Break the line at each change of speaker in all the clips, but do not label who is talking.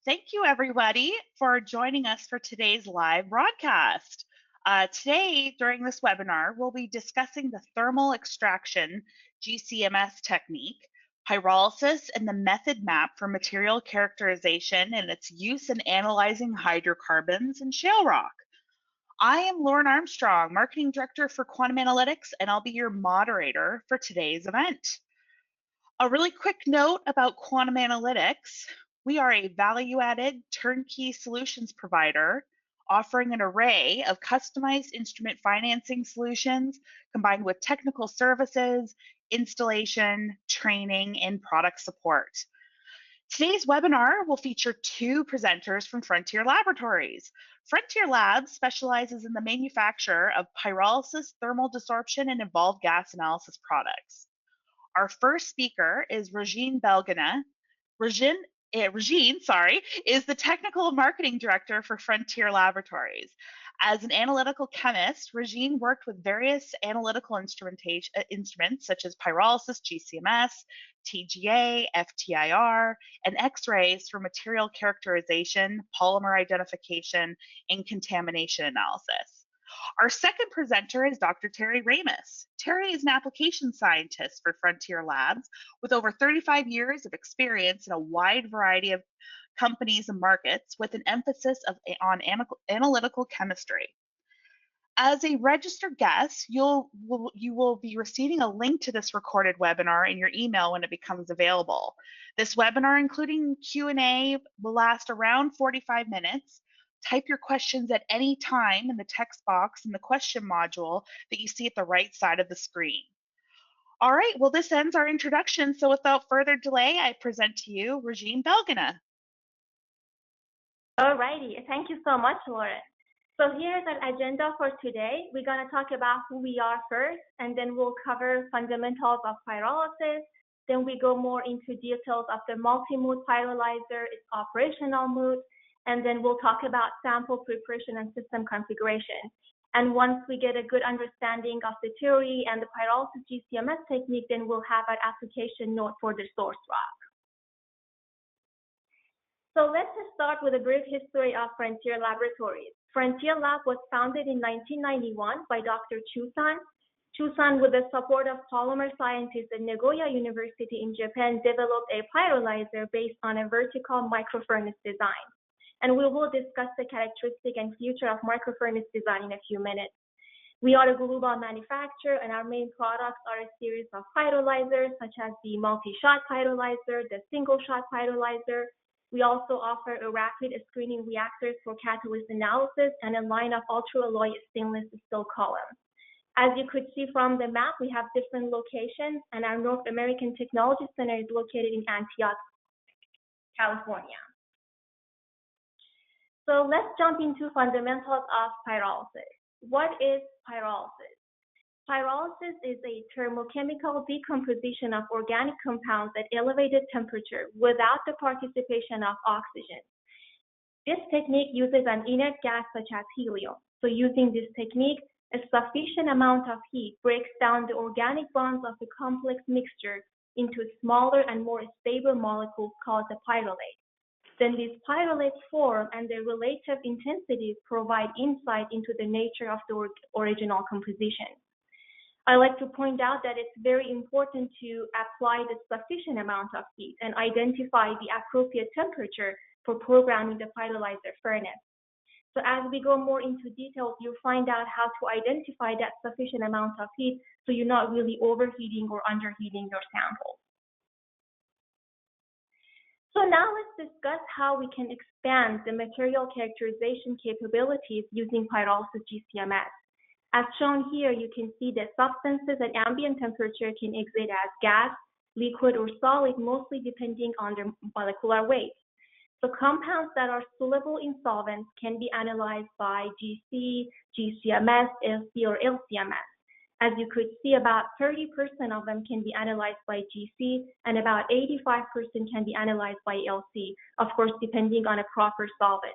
Thank you, everybody, for joining us for today's live broadcast. Today, during this webinar, we'll be discussing the thermal extraction GCMS technique, pyrolysis, and the method map for material characterization and its use in analyzing hydrocarbons and shale rock. I am Lauren Armstrong, Marketing Director for Quantum Analytics, and I'll be your moderator for today's event. A really quick note about Quantum Analytics. We are a value-added turnkey solutions provider offering an array of customized instrument financing solutions combined with technical services, installation, training, and product support. Today's webinar will feature two presenters from Frontier Laboratories. Frontier Labs specializes in the manufacture of pyrolysis, thermal desorption, and evolved gas analysis products. Our first speaker is Regine Belgana. Regine, is the Technical Marketing Director for Frontier Laboratories. As an analytical chemist, Regine worked with various analytical instruments such as pyrolysis, GCMS, TGA, FTIR, and X-rays for material characterization, polymer identification, and contamination analysis. Our second presenter is Dr. Terry Ramus. Terry is an application scientist for Frontier Labs with over 35 years of experience in a wide variety of companies and markets with an emphasis on analytical chemistry. As a registered guest, you will be receiving a link to this recorded webinar in your email when it becomes available. This webinar, including Q&A, will last around 45 minutes. Type your questions at any time in the text box in the question module that you see at the right side of the screen. All right, well, this ends our introduction. So without further delay, I present to you Regine Belgana.
All righty, thank you so much, Lauren. So here's an agenda for today. We're going to talk about who we are first, and then we'll cover fundamentals of pyrolysis. Then we go more into details of the multi-mode pyrolyzer, its operational mode, and then we'll talk about sample preparation and system configuration. And once we get a good understanding of the theory and the pyrolysis GCMS technique, then we'll have an application note for the source rock. So let's just start with a brief history of Frontier Laboratories. Frontier Lab was founded in 1991 by Dr. Chusan. Chusan, with the support of polymer scientists at Nagoya University in Japan, developed a pyrolyzer based on a vertical microfurnace design. And we will discuss the characteristic and future of microfurnace design in a few minutes. We are a global manufacturer, and our main products are a series of pyrolyzers, such as the multi-shot pyrolyzer, the single-shot pyrolyzer. We also offer a rapid screening reactors for catalyst analysis and a line of ultra-alloy stainless steel columns. As you could see from the map, we have different locations, and our North American Technology Center is located in Antioch, California. So let's jump into fundamentals of pyrolysis. What is pyrolysis? Pyrolysis is a thermochemical decomposition of organic compounds at elevated temperature without the participation of oxygen. This technique uses an inert gas such as helium. So using this technique, a sufficient amount of heat breaks down the organic bonds of the complex mixture into smaller and more stable molecules called the pyrolate. Then these pyrolytes form, and their relative intensities provide insight into the nature of the original composition. I like to point out that it's very important to apply the sufficient amount of heat and identify the appropriate temperature for programming the pyrolyzer furnace. So as we go more into details, you'll find out how to identify that sufficient amount of heat so you're not really overheating or underheating your samples. So now let's discuss how we can expand the material characterization capabilities using pyrolysis GCMS. As shown here, you can see that substances at ambient temperature can exist as gas, liquid, or solid, mostly depending on their molecular weight. So compounds that are soluble in solvents can be analyzed by GC, GCMS, LC, or LCMS. As you could see, about 30% of them can be analyzed by GC, and about 85% can be analyzed by LC, of course, depending on a proper solvent.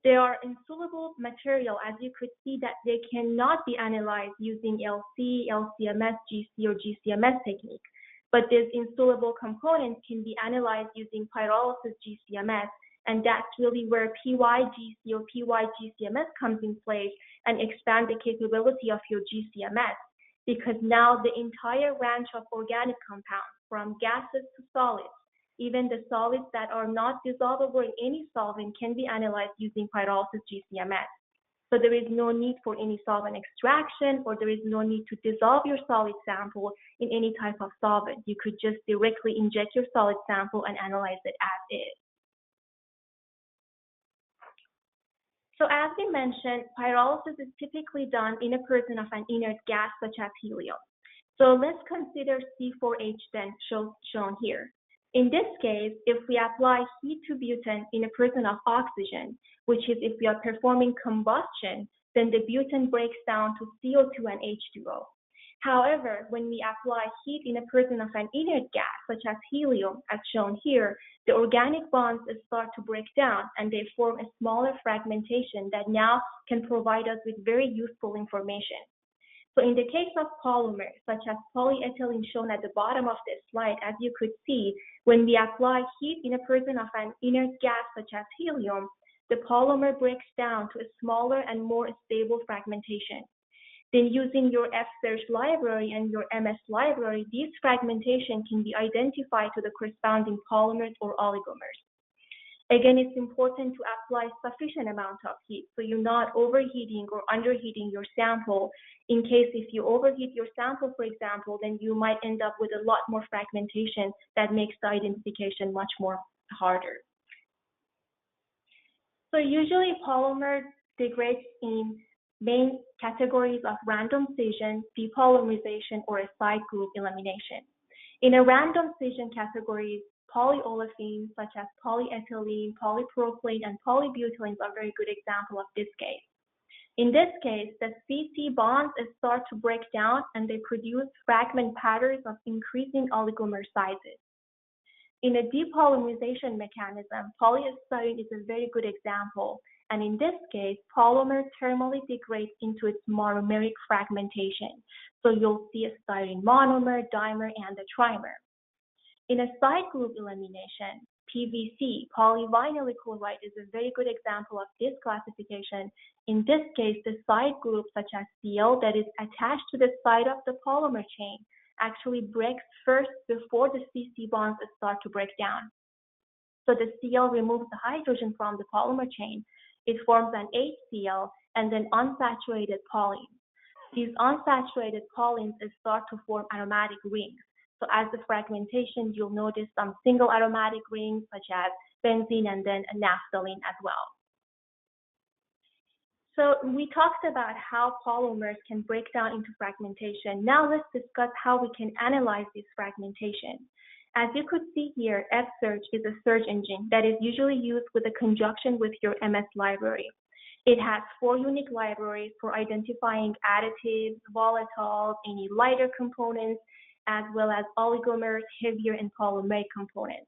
They are insoluble material, as you could see that they cannot be analyzed using LC, LCMS, GC, or GCMS technique. But these insoluble components can be analyzed using pyrolysis GCMS, And that's really where PYGC or PYGCMS comes in place and expand the capability of your GCMS, because now the entire range of organic compounds, from gases to solids, even the solids that are not dissolvable in any solvent, can be analyzed using pyrolysis GCMS. So there is no need for any solvent extraction, or there is no need to dissolve your solid sample in any type of solvent. You could just directly inject your solid sample and analyze it as is. So as we mentioned, pyrolysis is typically done in a presence of an inert gas such as helium. So let's consider C4H then shown here. In this case, if we apply heat to butane in a presence of oxygen, which is if we are performing combustion, then the butane breaks down to CO2 and H2O. However, when we apply heat in a presence of an inert gas, such as helium, as shown here, the organic bonds start to break down and they form a smaller fragmentation that now can provide us with very useful information. So in the case of polymers, such as polyethylene shown at the bottom of this slide, as you could see, when we apply heat in a presence of an inert gas such as helium, the polymer breaks down to a smaller and more stable fragmentation. Then using your F-search library and your MS library, these fragmentation can be identified to the corresponding polymers or oligomers. Again, it's important to apply sufficient amount of heat, so you're not overheating or underheating your sample. In case if you overheat your sample, for example, then you might end up with a lot more fragmentation that makes the identification much more harder. So usually polymer degrades in main categories of random scission, depolymerization, or a side group elimination. In a random scission categories, polyolefins such as polyethylene, polypropylene, and polybutylene are very good example of this case. In this case, the CC bonds start to break down and they produce fragment patterns of increasing oligomer sizes. In a depolymerization mechanism, polystyrene is a very good example, and in this case, polymer thermally degrades into its monomeric fragmentation. So you'll see a styrene monomer, dimer, and a trimer. In a side group elimination, PVC, polyvinyl chloride, is a very good example of this classification. In this case, the side group, such as Cl, that is attached to the side of the polymer chain, actually breaks first before the CC bonds start to break down. So the Cl removes the hydrogen from the polymer chain. It forms an HCl and then unsaturated polyenes. These unsaturated polyenes start to form aromatic rings. So as the fragmentation, you'll notice some single aromatic rings such as benzene and then naphthalene as well. So we talked about how polymers can break down into fragmentation. Now let's discuss how we can analyze this fragmentation. As you could see here, F-search is a search engine that is usually used with a conjunction with your MS library. It has 4 unique libraries for identifying additives, volatiles, any lighter components, as well as oligomers, heavier and polymeric components.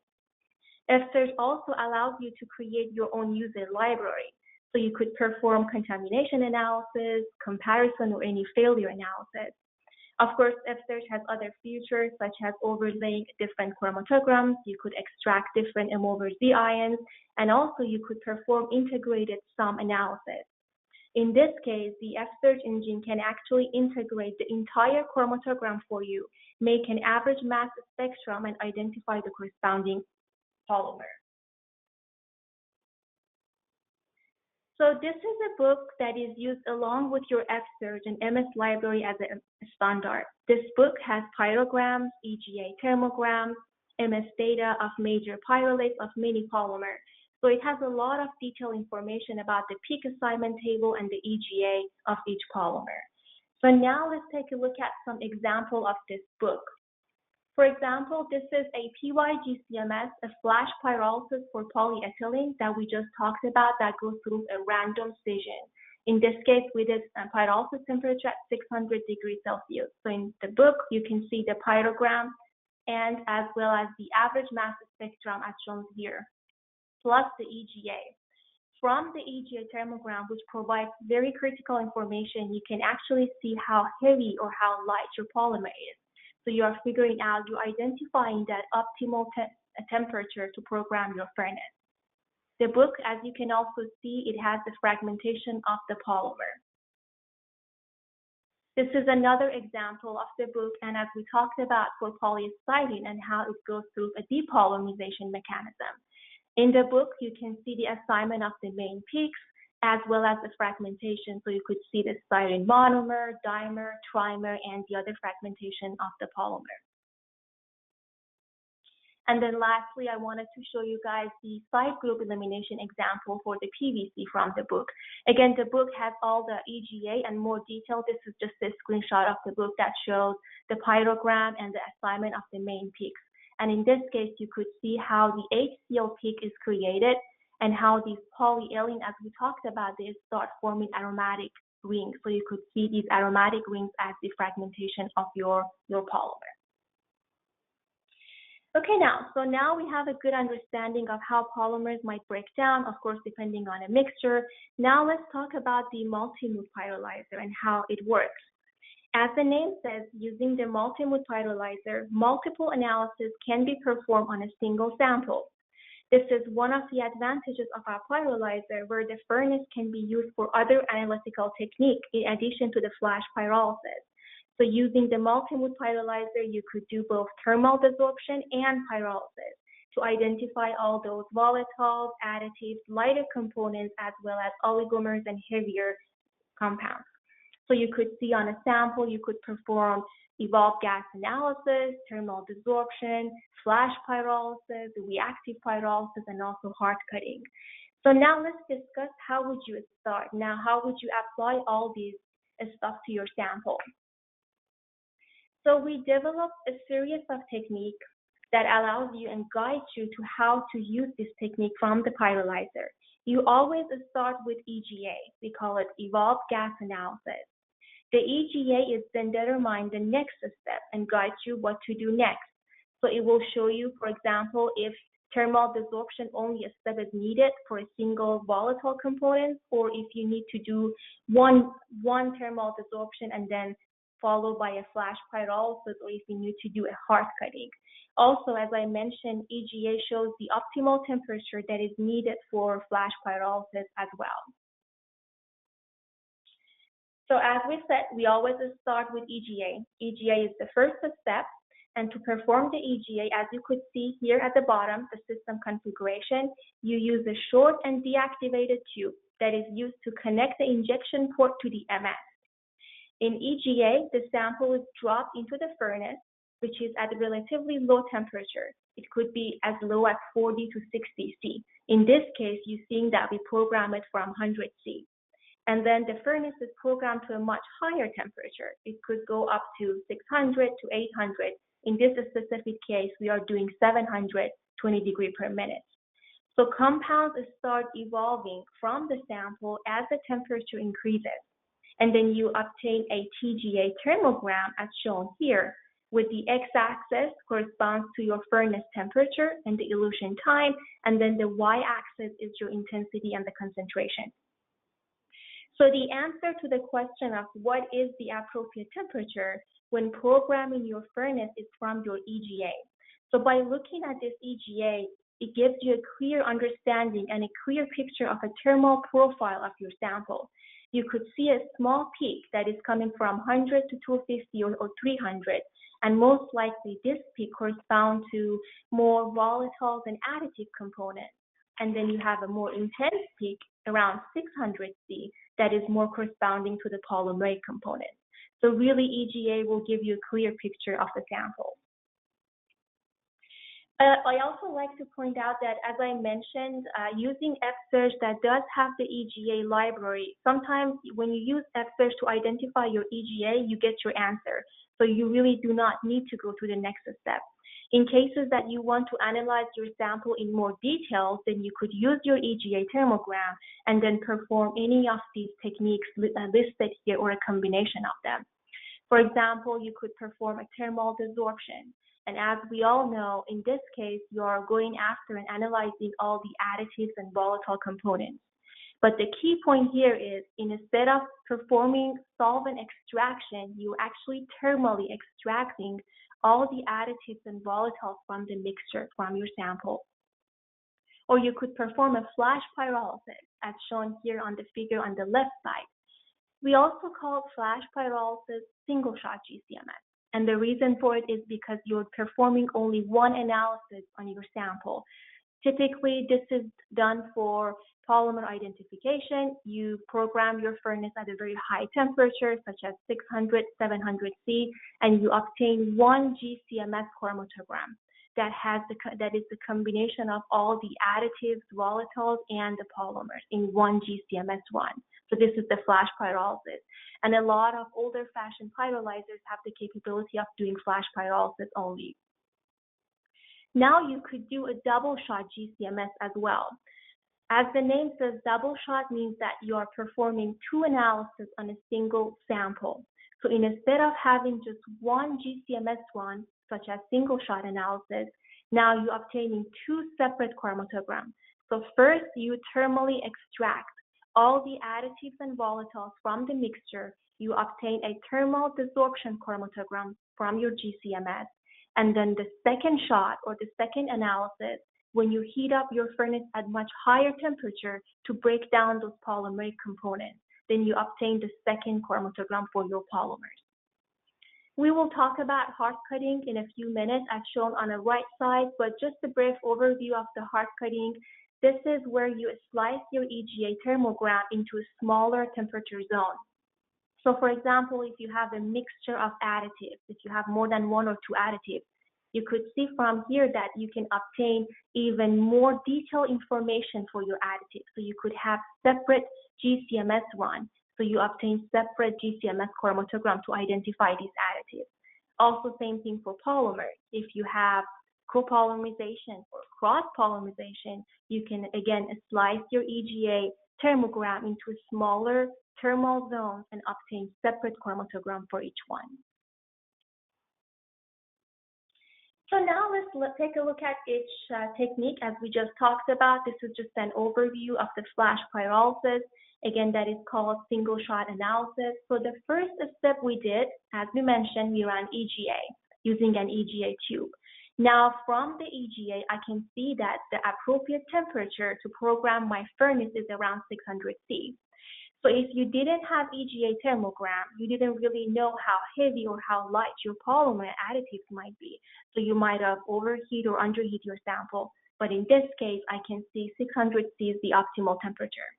F-search also allows you to create your own user library. So you could perform contamination analysis, comparison, or any failure analysis. Of course, F-search has other features such as overlaying different chromatograms. You could extract different M over Z ions, and also you could perform integrated sum analysis. In this case, the F-search engine can actually integrate the entire chromatogram for you, make an average mass spectrum, and identify the corresponding polymer. So this is a book that is used along with your F-search and MS library as a standard. This book has pyrograms, EGA thermograms, MS data of major pyrolytes of many polymers. So it has a lot of detailed information about the peak assignment table and the EGA of each polymer. So now let's take a look at some example of this book. For example, this is a PYGCMS, a flash pyrolysis for polyethylene that we just talked about that goes through a random scission. In this case, we did a pyrolysis temperature at 600 degrees Celsius. So in the book, you can see the pyrogram and as well as the average mass spectrum as shown here, plus the EGA. From the EGA thermogram, which provides very critical information, you can actually see how heavy or how light your polymer is. So you are figuring out, you're identifying that optimal temperature to program your furnace. The book, as you can also see, it has the fragmentation of the polymer. This is another example of the book, and as we talked about for polystyrene and how it goes through a depolymerization mechanism. In the book, you can see the assignment of the main peaks as well as the fragmentation. So you could see the styrene monomer, dimer, trimer, and the other fragmentation of the polymer. And then lastly, I wanted to show you guys the side group elimination example for the PVC from the book. Again, the book has all the EGA and more detail. This is just a screenshot of the book that shows the pyrogram and the assignment of the main peaks. And in this case, you could see how the HCl peak is created and how these polyethylene, as we talked about this, start forming aromatic rings. So you could see these aromatic rings as the fragmentation of your polymer. Okay, now we have a good understanding of how polymers might break down, of course, depending on a mixture. Now let's talk about the multi-mode pyrolyzer and how it works. As the name says, using the multi-mode pyrolyzer, multiple analyses can be performed on a single sample. This is one of the advantages of our pyrolyzer, where the furnace can be used for other analytical techniques in addition to the flash pyrolysis. So using the multi-mode pyrolyzer, you could do both thermal desorption and pyrolysis to identify all those volatiles, additives, lighter components, as well as oligomers and heavier compounds. So you could see on a sample, you could perform evolved gas analysis, thermal desorption, flash pyrolysis, reactive pyrolysis, and also hard cutting. So now let's discuss how would you start. Now, how would you apply all these stuff to your sample? So we developed a series of techniques that allows you and guides you to how to use this technique from the pyrolyzer. You always start with EGA. We call it evolved gas analysis. The EGA is then determine the next step and guides you what to do next. So it will show you, for example, if thermal desorption only a step is needed for a single volatile component, or if you need to do one thermal desorption and then followed by a flash pyrolysis, or if you need to do a hard cutting. Also, as I mentioned, EGA shows the optimal temperature that is needed for flash pyrolysis as well. So as we said, we always start with EGA. EGA is the first step, and to perform the EGA, as you could see here at the bottom, the system configuration, you use a short and deactivated tube that is used to connect the injection port to the MS. In EGA, the sample is dropped into the furnace, which is at a relatively low temperature. It could be as low as 40 to 60 C. In this case, you're seeing that we program it from 100 C. And then the furnace is programmed to a much higher temperature. It could go up to 600 to 800. In this specific case, we are doing 720 degrees per minute. So compounds start evolving from the sample as the temperature increases. And then you obtain a TGA thermogram as shown here, with the x-axis corresponds to your furnace temperature and the elution time, and then the y-axis is your intensity and the concentration. So the answer to the question of what is the appropriate temperature when programming your furnace is from your EGA. So by looking at this EGA, it gives you a clear understanding and a clear picture of a thermal profile of your sample. You could see a small peak that is coming from 100 to 250 or 300, and most likely this peak corresponds to more volatiles and additive components. And then you have a more intense peak around 600 C that is more corresponding to the polymeric component. So really EGA will give you a clear picture of the sample. I also like to point out that, as I mentioned, using F-Search that does have the EGA library, sometimes when you use F-Search to identify your EGA, you get your answer. So you really do not need to go to the next step. In cases that you want to analyze your sample in more detail, then you could use your EGA thermogram and then perform any of these techniques listed here or a combination of them. For example, you could perform a thermal desorption. And as we all know, in this case, you are going after and analyzing all the additives and volatile components. But the key point here is, instead of performing solvent extraction, you're actually thermally extracting all the additives and volatiles from the mixture from your sample. or you could perform a flash pyrolysis, as shown here on the figure on the left side. We also call flash pyrolysis single-shot GCMS. And the reason for it is because you're performing only one analysis on your sample. Typically, this is done for polymer identification. You program your furnace at a very high temperature, such as 600, 700 C, and you obtain one GCMS chromatogram that is the combination of all the additives, volatiles, and the polymers in one GCMS1. So this is the flash pyrolysis. And a lot of older fashioned pyrolyzers have the capability of doing flash pyrolysis only. Now you could do a double shot GCMS as well. As the name says, double shot means that you are performing two analyses on a single sample. So instead of having just one GCMS1, such as single shot analysis, now you're obtaining two separate chromatograms. So first, you thermally extract all the additives and volatiles from the mixture. You obtain a thermal desorption chromatogram from your GCMS. And then the second shot, or the second analysis, when you heat up your furnace at much higher temperature to break down those polymeric components, then you obtain the second chromatogram for your polymers. We will talk about hard cutting in a few minutes as shown on the right side, but just a brief overview of the hard cutting. This is where you slice your EGA thermogram into a smaller temperature zone. So for example, if you have a mixture of additives, if you have more than one or two additives, you could see from here that you can obtain even more detailed information for your additives. So you could have separate GCMS run. So you obtain separate GCMS chromatogram to identify these additives. Also, same thing for polymers. If you have copolymerization or cross-polymerization, you can again slice your EGA thermogram into smaller thermal zones and obtain separate chromatogram for each one. So now let's take a look at each technique as we just talked about. This is just an overview of the flash pyrolysis. Again, that is called single shot analysis. So the first step we did, as we mentioned, we ran EGA using an EGA tube. Now from the EGA, I can see that the appropriate temperature to program my furnace is around 600 C. So if you didn't have EGA thermogram, you didn't really know how heavy or how light your polymer additives might be. So you might have overheat or underheat your sample. But in this case, I can see 600 C is the optimal temperature.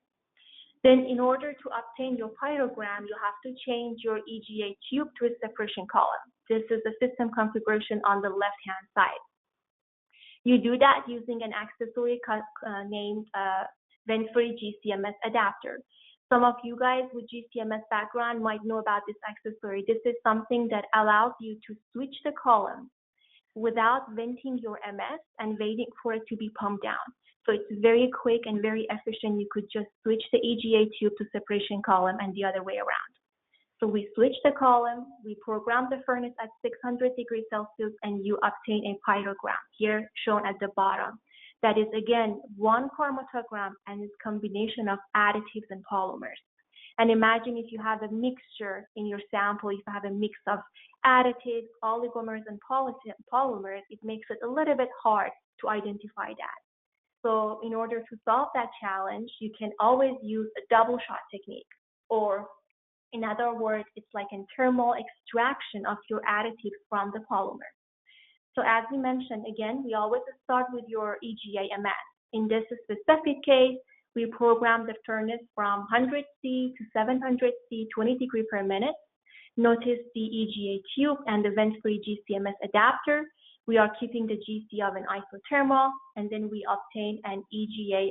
Then in order to obtain your pyrogram, you have to change your EGA tube to a separation column. This is the system configuration on the left-hand side. You do that using an accessory named vent-free GCMS adapter. Some of you guys with GCMS background might know about this accessory. This is something that allows you to switch the column without venting your MS and waiting for it to be pumped down. So it's very quick and very efficient. You could just switch the EGA tube to separation column and the other way around. So we switch the column, we program the furnace at 600 degrees Celsius, and you obtain a pyrogram here shown at the bottom. That is again one chromatogram and its combination of additives and polymers. And imagine if you have a mixture in your sample, if you have a mix of additives, oligomers, and polymers, it makes it a little bit hard to identify that. So in order to solve that challenge, you can always use a double shot technique, or in other words, it's like a thermal extraction of your additives from the polymer. So as we mentioned, again, we always start with your EGA MS. In this specific case, we program the furnace from 100 C to 700 C, 20 degrees per minute. Notice the EGA tube and the vent-free GCMS adapter. We are keeping the GC oven isothermal, and then we obtain an EGA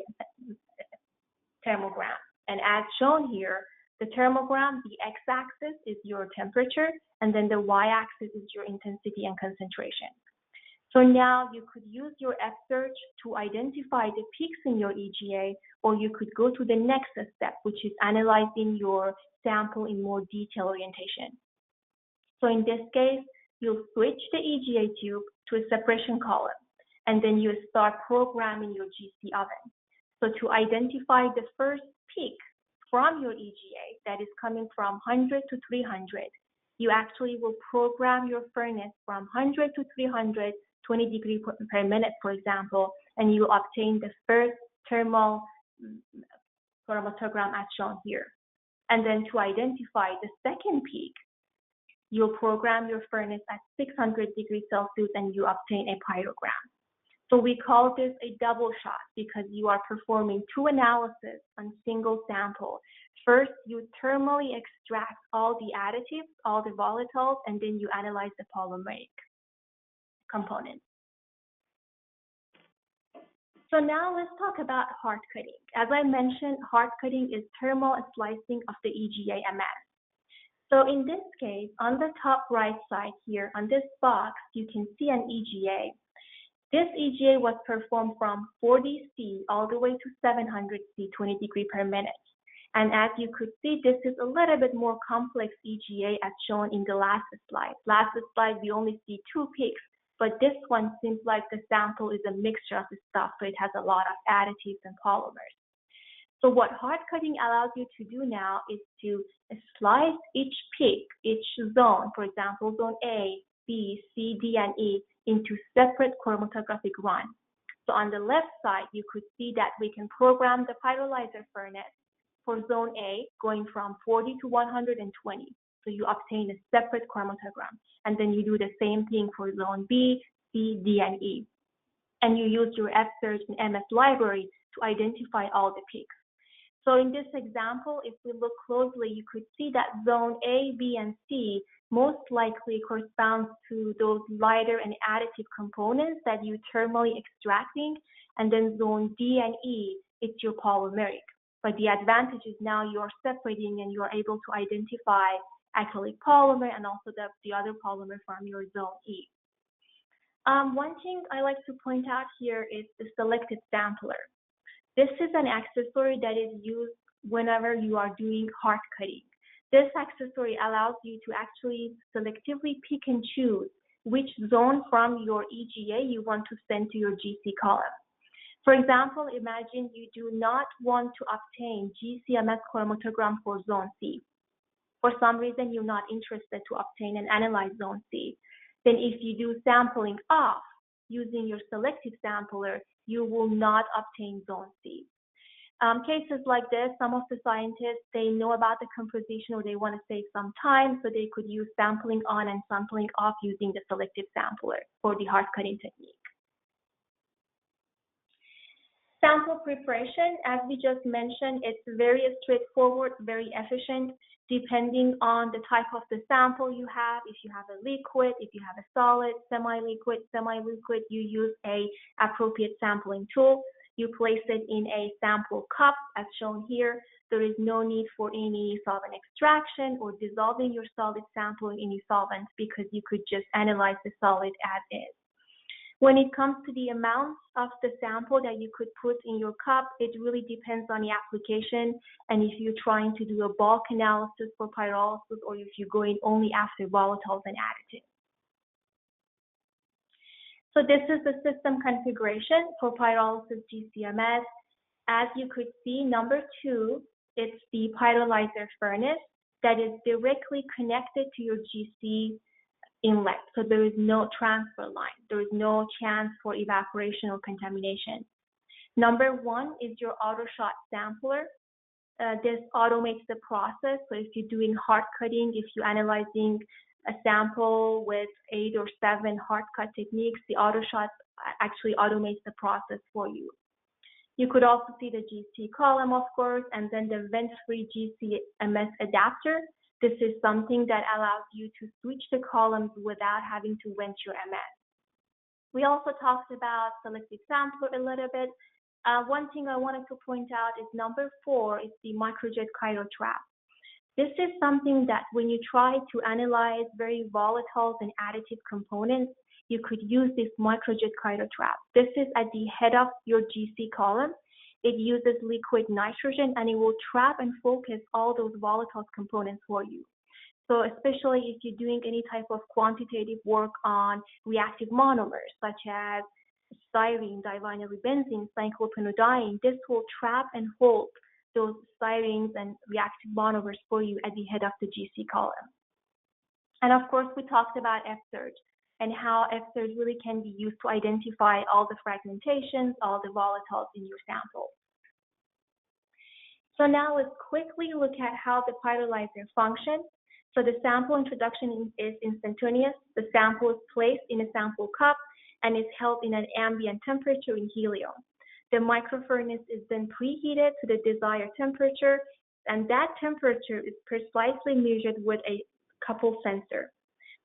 thermogram. And as shown here, the thermogram, the x-axis is your temperature, and then the y-axis is your intensity and concentration. So now you could use your F-search to identify the peaks in your EGA, or you could go to the next step, which is analyzing your sample in more detailed orientation. So in this case, you'll switch the EGA tube to a separation column, and then you start programming your GC oven. So to identify the first peak from your EGA that is coming from 100 to 300, you actually will program your furnace from 100 to 300 20 degrees per minute, for example, and you obtain the first thermal chromatogram as shown here. And then to identify the second peak, you'll program your furnace at 600 degrees Celsius and you obtain a pyrogram. So we call this a double shot because you are performing two analyses on single sample. First, you thermally extract all the additives, all the volatiles, and then you analyze the polymeric components. So now let's talk about hard cutting. As I mentioned, hard cutting is thermal slicing of the EGA-MS. So in this case, on the top right side here, on this box, you can see an EGA. This EGA was performed from 40 C all the way to 700 C, 20 degrees per minute. And as you could see, this is a little bit more complex EGA as shown in the last slide. Last slide, we only see two peaks, but this one seems like the sample is a mixture of the stuff, so it has a lot of additives and polymers. So what hard cutting allows you to do now is to slice each peak, each zone, for example, zone A, B, C, D, and E, into separate chromatographic runs. So on the left side, you could see that we can program the pyrolyzer furnace for zone A going from 40 to 120. So you obtain a separate chromatogram. And then you do the same thing for zone B, C, D, and E. And you use your F-Search and MS library to identify all the peaks. So in this example, if we look closely, you could see that zone A, B, and C most likely corresponds to those lighter and additive components that you're thermally extracting. And then zone D and E, it's your polymeric. But the advantage is now you're separating and you're able to identify acrylic polymer and also the other polymer from your zone E. One thing I like to point out here is the selective sampler. This is an accessory that is used whenever you are doing hard cutting. This accessory allows you to actually selectively pick and choose which zone from your EGA you want to send to your GC column. For example, imagine you do not want to obtain GCMS chromatogram for zone C. For some reason, you're not interested to obtain and analyze zone C. Then if you do sampling off using your selective sampler, you will not obtain zone C. Cases like this, some of the scientists, they know about the composition or they want to save some time, so they could use sampling on and sampling off using the selective sampler for the hard cutting technique. Sample preparation, as we just mentioned, it's very straightforward, very efficient, depending on the type of the sample you have. If you have a liquid, if you have a solid, semi-liquid, you use a appropriate sampling tool. You place it in a sample cup as shown here. There is no need for any solvent extraction or dissolving your solid sample in any solvent because you could just analyze the solid as is. When it comes to the amount of the sample that you could put in your cup, it really depends on the application and if you're trying to do a bulk analysis for pyrolysis or if you're going only after volatiles and additives. So this is the system configuration for pyrolysis GCMS. As you could see, number 2, it's the pyrolyzer furnace that is directly connected to your GC inlet. So there is no transfer line. There is no chance for evaporation or contamination. Number 1 is your auto shot sampler. This automates the process. So if you're doing hard cutting, if you're analyzing a sample with 8 or 7 hard cut techniques, the auto shot actually automates the process for you. You could also see the GC column, of course, and then the vent-free GCMS adapter. This is something that allows you to switch the columns without having to vent your MS. We also talked about selective sampler a little bit. One thing I wanted to point out is number 4 is the microjet Cairo trap. This is something that when you try to analyze very volatile and additive components, you could use this microjet Cairo trap. This is at the head of your GC column. It uses liquid nitrogen and it will trap and focus all those volatile components for you. So especially if you're doing any type of quantitative work on reactive monomers such as styrene, divinyl benzene, cyclophenodiene, this will trap and hold those styrenes and reactive monomers for you at the head of the GC column. And of course, we talked about F-Search. and how esters really can be used to identify all the fragmentations, all the volatiles in your sample. So now let's quickly look at how the pyrolyzer functions. So the sample introduction is instantaneous. The sample is placed in a sample cup and is held in an ambient temperature in helium. The microfurnace is then preheated to the desired temperature, and that temperature is precisely measured with a couple sensor.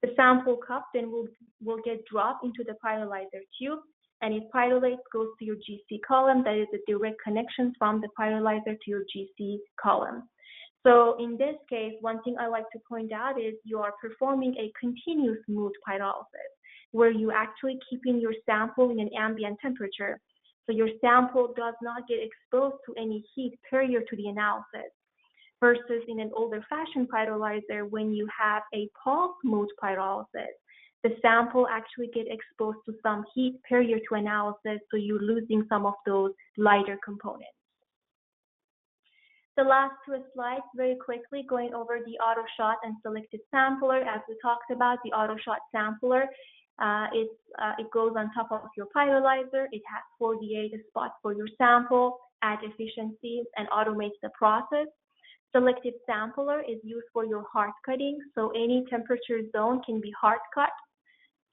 The sample cup then will get dropped into the pyrolyzer tube, and it pyrolytes, goes to your GC column. That is a direct connection from the pyrolyzer to your GC column. So in this case, one thing I like to point out is you are performing a continuous mode pyrolysis, where you actually keeping your sample in an ambient temperature. So your sample does not get exposed to any heat prior to the analysis. Versus in an older fashioned pyrolyzer, when you have a pulse mode pyrolysis, the sample actually get exposed to some heat prior to analysis, so you're losing some of those lighter components. The last two slides, very quickly going over the auto shot and selected sampler. As we talked about, the auto shot sampler, it goes on top of your pyrolyzer. It has 48 spots for your sample, add efficiencies, and automates the process. Selected sampler is used for your hard cutting, so any temperature zone can be hard cut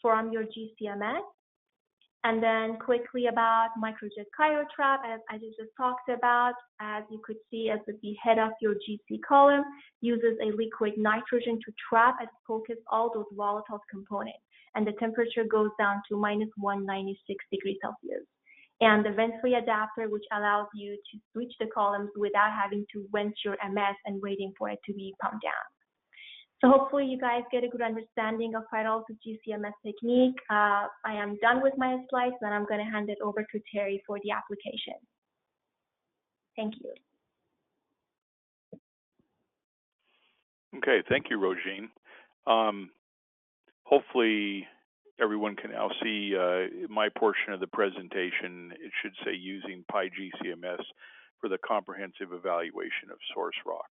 from your GCMS. And then quickly about microjet cryotrap, as I just talked about, as you could see as the head of your GC column uses a liquid nitrogen to trap and focus all those volatile components. And the temperature goes down to -196 degrees Celsius. And the vent-free adapter, which allows you to switch the columns without having to vent your MS and waiting for it to be pumped down. So hopefully you guys get a good understanding of pyrolysis GCMS technique. I am done with my slides, and I'm going to hand it over to Terry for the application. Thank you.
Okay, thank you, Rojeen. Hopefully everyone can now see my portion of the presentation. It should say using PyGCMS for the comprehensive evaluation of source rock.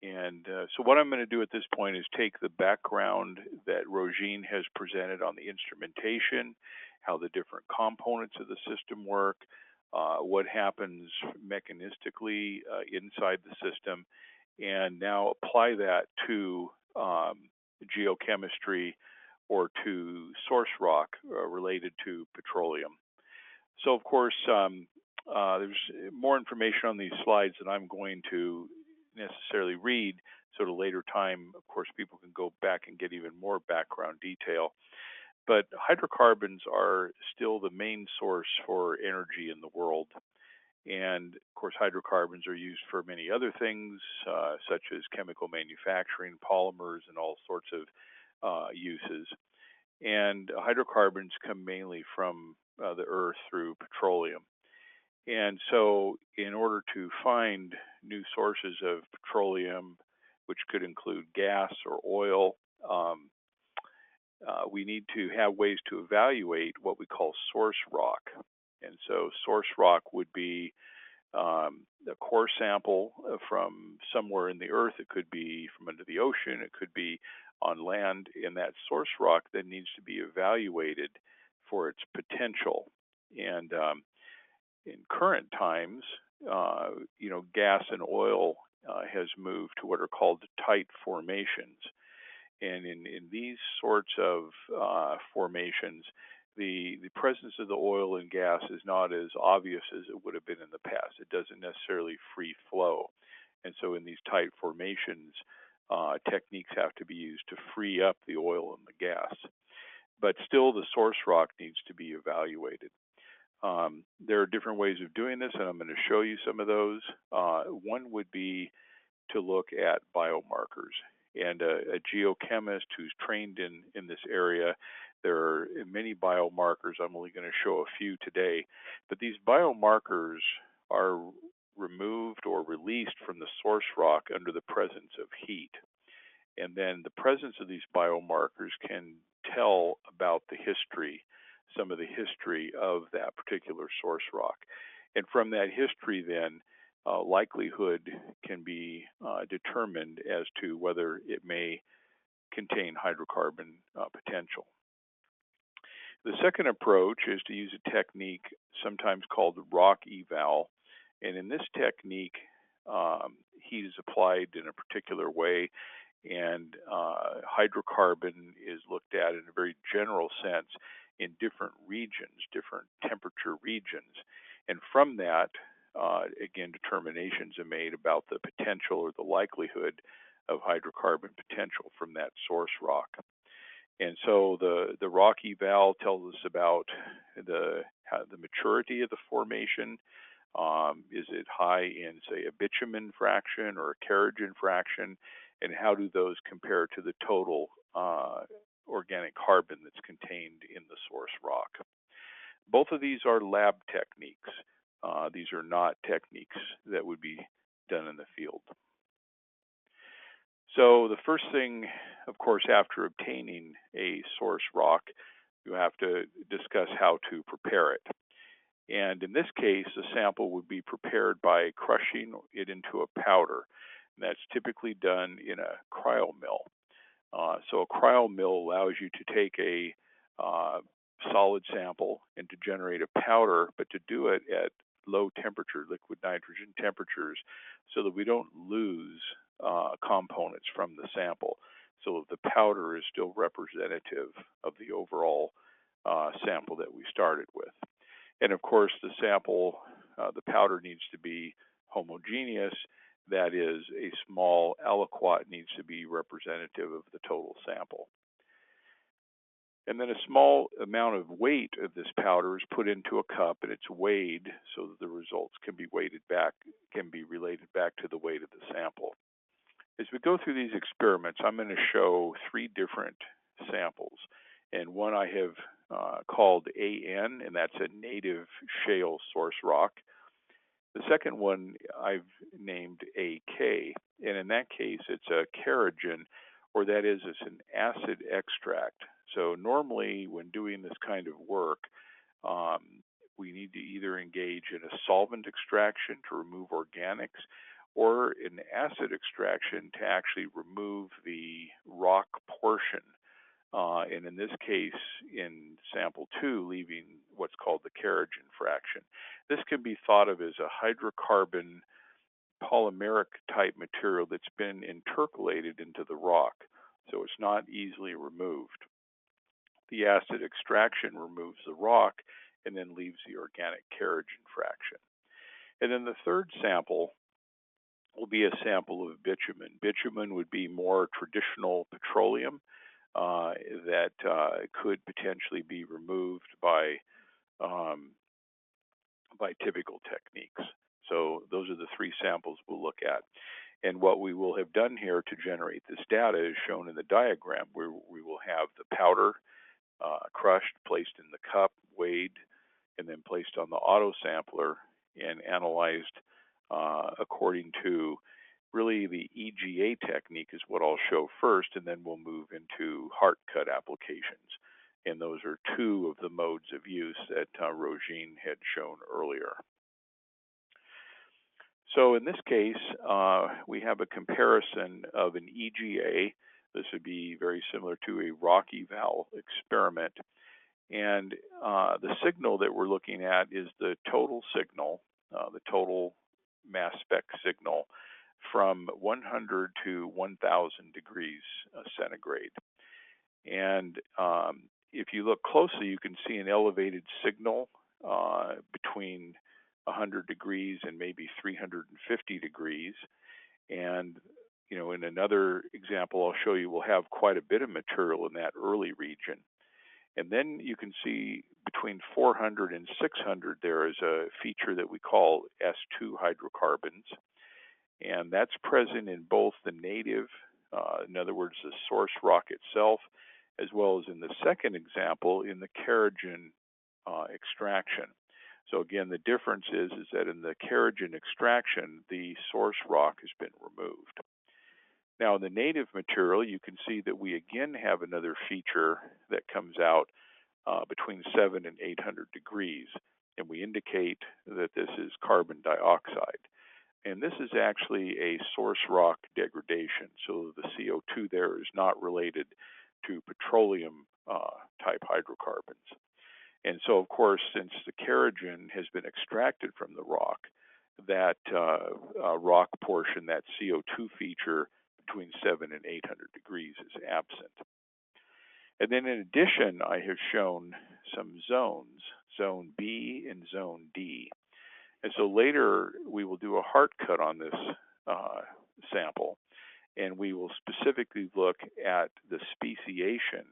And so what I'm going to do at this point is take the background that Rojeen has presented on the instrumentation, how the different components of the system work, what happens mechanistically inside the system, and now apply that to geochemistry or to source rock related to petroleum. So of course, there's more information on these slides that I'm going to necessarily read, so at a later time, of course, people can go back and get even more background detail. But hydrocarbons are still the main source for energy in the world. And of course, hydrocarbons are used for many other things, such as chemical manufacturing, polymers, and all sorts of uses. And hydrocarbons come mainly from the earth through petroleum. And so in order to find new sources of petroleum, which could include gas or oil, we need to have ways to evaluate what we call source rock. And so source rock would be a core sample from somewhere in the earth. It could be from under the ocean. It could be on land. And that source rock then needs to be evaluated for its potential. And in current times, gas and oil has moved to what are called tight formations. And in these sorts of formations, the presence of the oil and gas is not as obvious as it would have been in the past. It doesn't necessarily free flow. And so in these tight formations, techniques have to be used to free up the oil and the gas. But still, the source rock needs to be evaluated. There are different ways of doing this, and I'm going to show you some of those. One would be to look at biomarkers. And a geochemist who's trained in this area, there are many biomarkers. I'm only going to show a few today. But these biomarkers are removed or released from the source rock under the presence of heat. And then the presence of these biomarkers can tell about the history, some of the history of that particular source rock. And from that history then, likelihood can be determined as to whether it may contain hydrocarbon potential. The second approach is to use a technique sometimes called rock eval. And in this technique, heat is applied in a particular way, and hydrocarbon is looked at in a very general sense in different regions, different temperature regions. And from that, again, determinations are made about the potential or the likelihood of hydrocarbon potential from that source rock. And so the rock eval tells us about the maturity of the formation. Is it high in, say, a bitumen fraction or a kerogen fraction? And how do those compare to the total organic carbon that's contained in the source rock? Both of these are lab techniques. These are not techniques that would be done in the field. So the first thing, of course, after obtaining a source rock, you have to discuss how to prepare it. And in this case, the sample would be prepared by crushing it into a powder. And that's typically done in a cryomill. So a cryomill allows you to take a solid sample and to generate a powder, but to do it at low temperature, liquid nitrogen temperatures, so that we don't lose components from the sample, so that the powder is still representative of the overall sample that we started with. And of course, the sample, the powder needs to be homogeneous. That is, a small aliquot needs to be representative of the total sample. And then a small amount of weight of this powder is put into a cup, and it's weighed so that the results can be related back to the weight of the sample. As we go through these experiments, I'm going to show three different samples. And one I have called AN, and that's a native shale source rock. The second one I've named AK, and in that case, it's a kerogen, or that is, it's an acid extract. So normally, when doing this kind of work, we need to either engage in a solvent extraction to remove organics, or an acid extraction to actually remove the rock portion. And in this case, in sample 2, leaving what's called the kerogen fraction. This can be thought of as a hydrocarbon polymeric type material that's been intercalated into the rock, so it's not easily removed. The acid extraction removes the rock and then leaves the organic kerogen fraction. And then the third sample will be a sample of bitumen. Bitumen would be more traditional petroleum that could potentially be removed by typical techniques. So those are the three samples we'll look at. And what we will have done here to generate this data is shown in the diagram, where we will have the powder crushed, placed in the cup, weighed, and then placed on the auto sampler and analyzed according to really the EGA technique is what I'll show first, and then we'll move into heart cut applications. And those are two of the modes of use that Rogine had shown earlier. So in this case, we have a comparison of an EGA. This would be very similar to a rock eval experiment. And the signal that we're looking at is the total signal, the total mass spec signal from 100 to 1,000 degrees centigrade. And if you look closely, you can see an elevated signal between 100 degrees and maybe 350 degrees. And in another example I'll show you, we'll have quite a bit of material in that early region. And then you can see between 400 and 600, there is a feature that we call S2 hydrocarbons. And that's present in both the native, in other words, the source rock itself, as well as in the second example, in the kerogen extraction. So again, the difference is that in the kerogen extraction, the source rock has been removed. Now, in the native material, you can see that we again have another feature that comes out between 700 and 800 degrees, and we indicate that this is carbon dioxide. And this is actually a source rock degradation, so the CO2 there is not related to petroleum type hydrocarbons. And so, of course, since the kerogen has been extracted from the rock, that rock portion, that CO2 feature between 7 and 800 degrees is absent. And then in addition, I have shown some zones, zone B and zone D. And so later we will do a heart cut on this sample, and we will specifically look at the speciation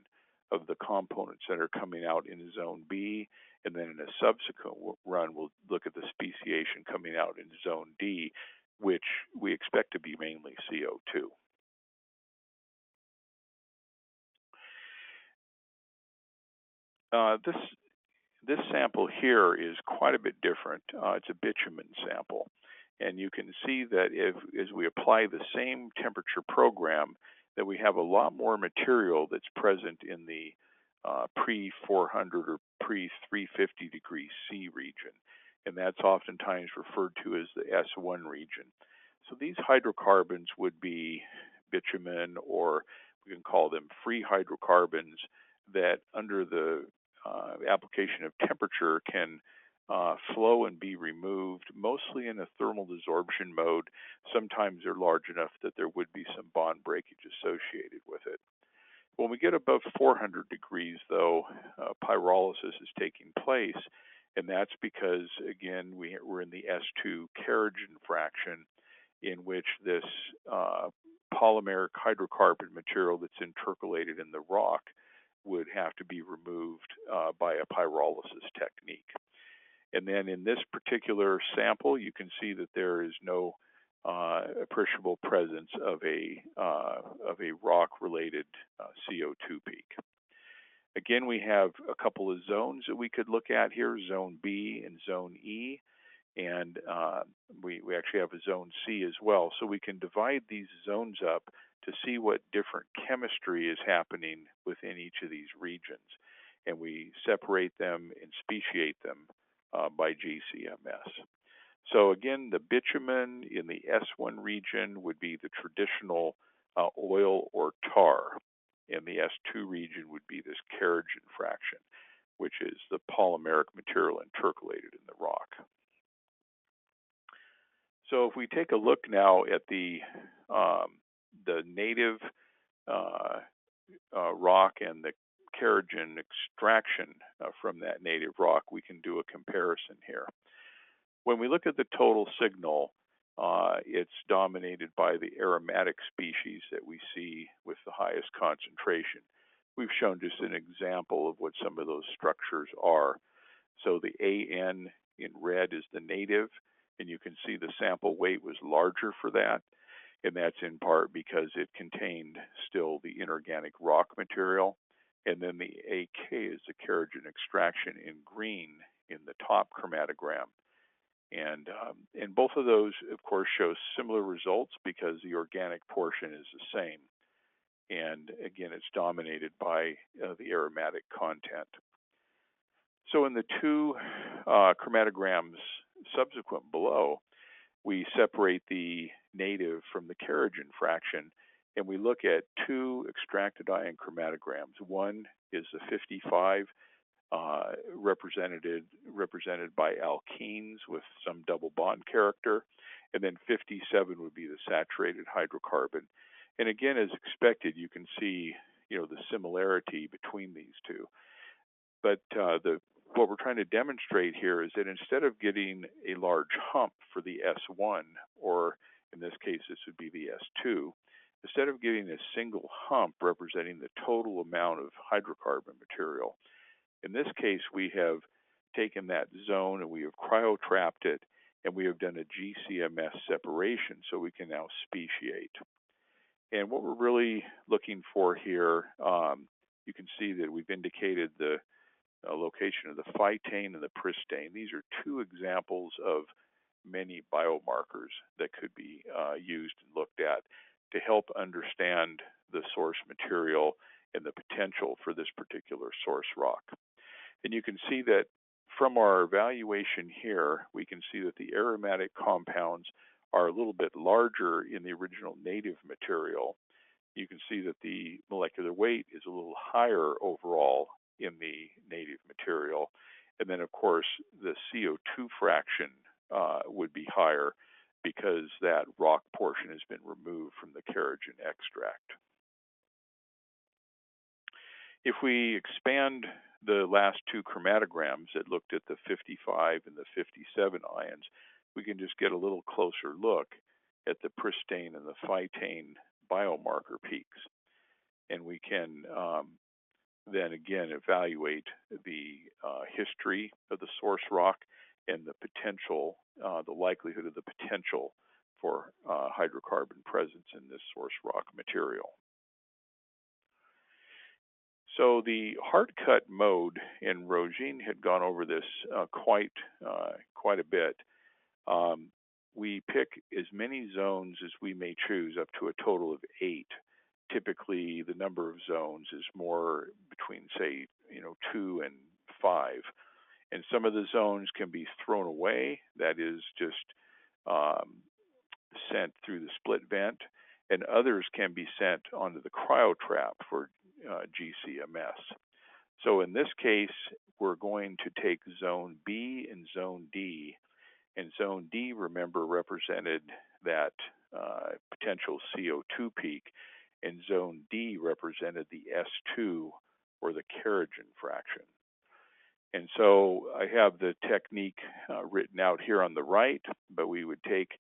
of the components that are coming out in zone B, and then in a subsequent run we'll look at the speciation coming out in zone D, which we expect to be mainly CO2. This sample here is quite a bit different. It's a bitumen sample. And you can see that as we apply the same temperature program, that we have a lot more material that's present in the pre-400 or pre-350 degrees C region. And that's oftentimes referred to as the S1 region. So these hydrocarbons would be bitumen, or we can call them free hydrocarbons, that under the application of temperature can flow and be removed, mostly in a thermal desorption mode. Sometimes they're large enough that there would be some bond breakage associated with it. When we get above 400 degrees, though, pyrolysis is taking place, and that's because, again, we're in the S2 kerogen fraction, in which this polymeric hydrocarbon material that's intercalated in the rock would have to be removed by a pyrolysis technique. And then in this particular sample, you can see that there is no appreciable presence of a rock-related CO2 peak. Again, we have a couple of zones that we could look at here, zone B and zone E, and we actually have a zone C as well. So we can divide these zones up to see what different chemistry is happening within each of these regions. And we separate them and speciate them by GCMS. So again, the bitumen in the S1 region would be the traditional oil or tar, and the S2 region would be this kerogen fraction, which is the polymeric material intercalated in the rock. So if we take a look now at the native rock and the kerogen extraction from that native rock, we can do a comparison here. When we look at the total signal, it's dominated by the aromatic species that we see with the highest concentration. We've shown just an example of what some of those structures are. So the AN in red is the native, and you can see the sample weight was larger for that, and that's in part because it contained still the inorganic rock material. And then the AK is the kerogen extraction in green in the top chromatogram. And both of those, of course, show similar results because the organic portion is the same. And again, it's dominated by the aromatic content. So in the two chromatograms subsequent below, we separate the native from the kerogen fraction, and we look at two extracted ion chromatograms. One is the 55, represented by alkenes with some double bond character, and then 57 would be the saturated hydrocarbon. And again, as expected, you can see the similarity between these two. But what we're trying to demonstrate here is that instead of getting a large hump for the S1, or in this case this would be the S2, instead of getting a single hump representing the total amount of hydrocarbon material, in this case we have taken that zone and we have cryotrapped it, and we have done a GCMS separation so we can now speciate. And what we're really looking for here, you can see that we've indicated the location of the phytane and the pristane. These are two examples of many biomarkers that could be used and looked at to help understand the source material and the potential for this particular source rock. And you can see that from our evaluation here, we can see that the aromatic compounds are a little bit larger in the original native material. You can see that the molecular weight is a little higher overall in the native material. And then, of course, the CO2 fraction would be higher because that rock portion has been removed from the kerogen extract. If we expand the last two chromatograms that looked at the 55 and the 57 ions, we can just get a little closer look at the pristane and the phytane biomarker peaks. And we can then again evaluate the history of the source rock and the potential, the likelihood of the potential for hydrocarbon presence in this source rock material. So the hard cut mode, and Rogine had gone over this quite a bit. We pick as many zones as we may choose, up to a total of 8. Typically, the number of zones is more between, say, 2 and 5. And some of the zones can be thrown away. That is just sent through the split vent, and others can be sent onto the cryotrap for GCMS. So in this case, we're going to take zone B and zone D. And zone D, remember, represented that potential CO2 peak, and zone D represented the S2, or the kerogen fraction. And so I have the technique written out here on the right, but we would take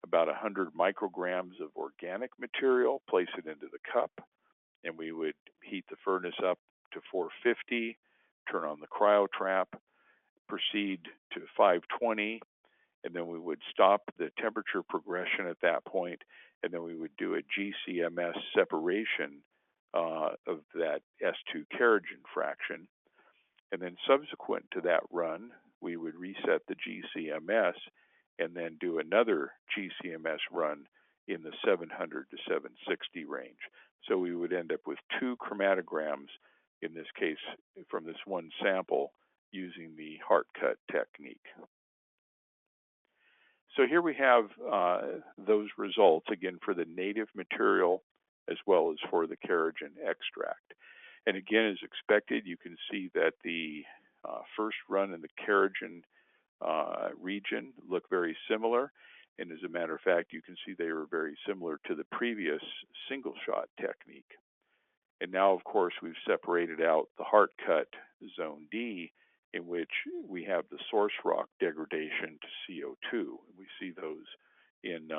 about 100 micrograms of organic material, place it into the cup, and we would heat the furnace up to 450, turn on the cryotrap, proceed to 520, and then we would stop the temperature progression at that point, and then we would do a GCMS separation of that S2 kerogen fraction. And then subsequent to that run, we would reset the GCMS and then do another GCMS run in the 700 to 760 range. So we would end up with 2 chromatograms, in this case from this one sample, using the heart cut technique. So here we have those results, again, for the native material as well as for the kerogen extract. And again, as expected, you can see that the first run in the kerogen region look very similar. And as a matter of fact, you can see they were very similar to the previous single shot technique. And now, of course, we've separated out the heart cut zone D, in which we have the source rock degradation to CO2. We see those in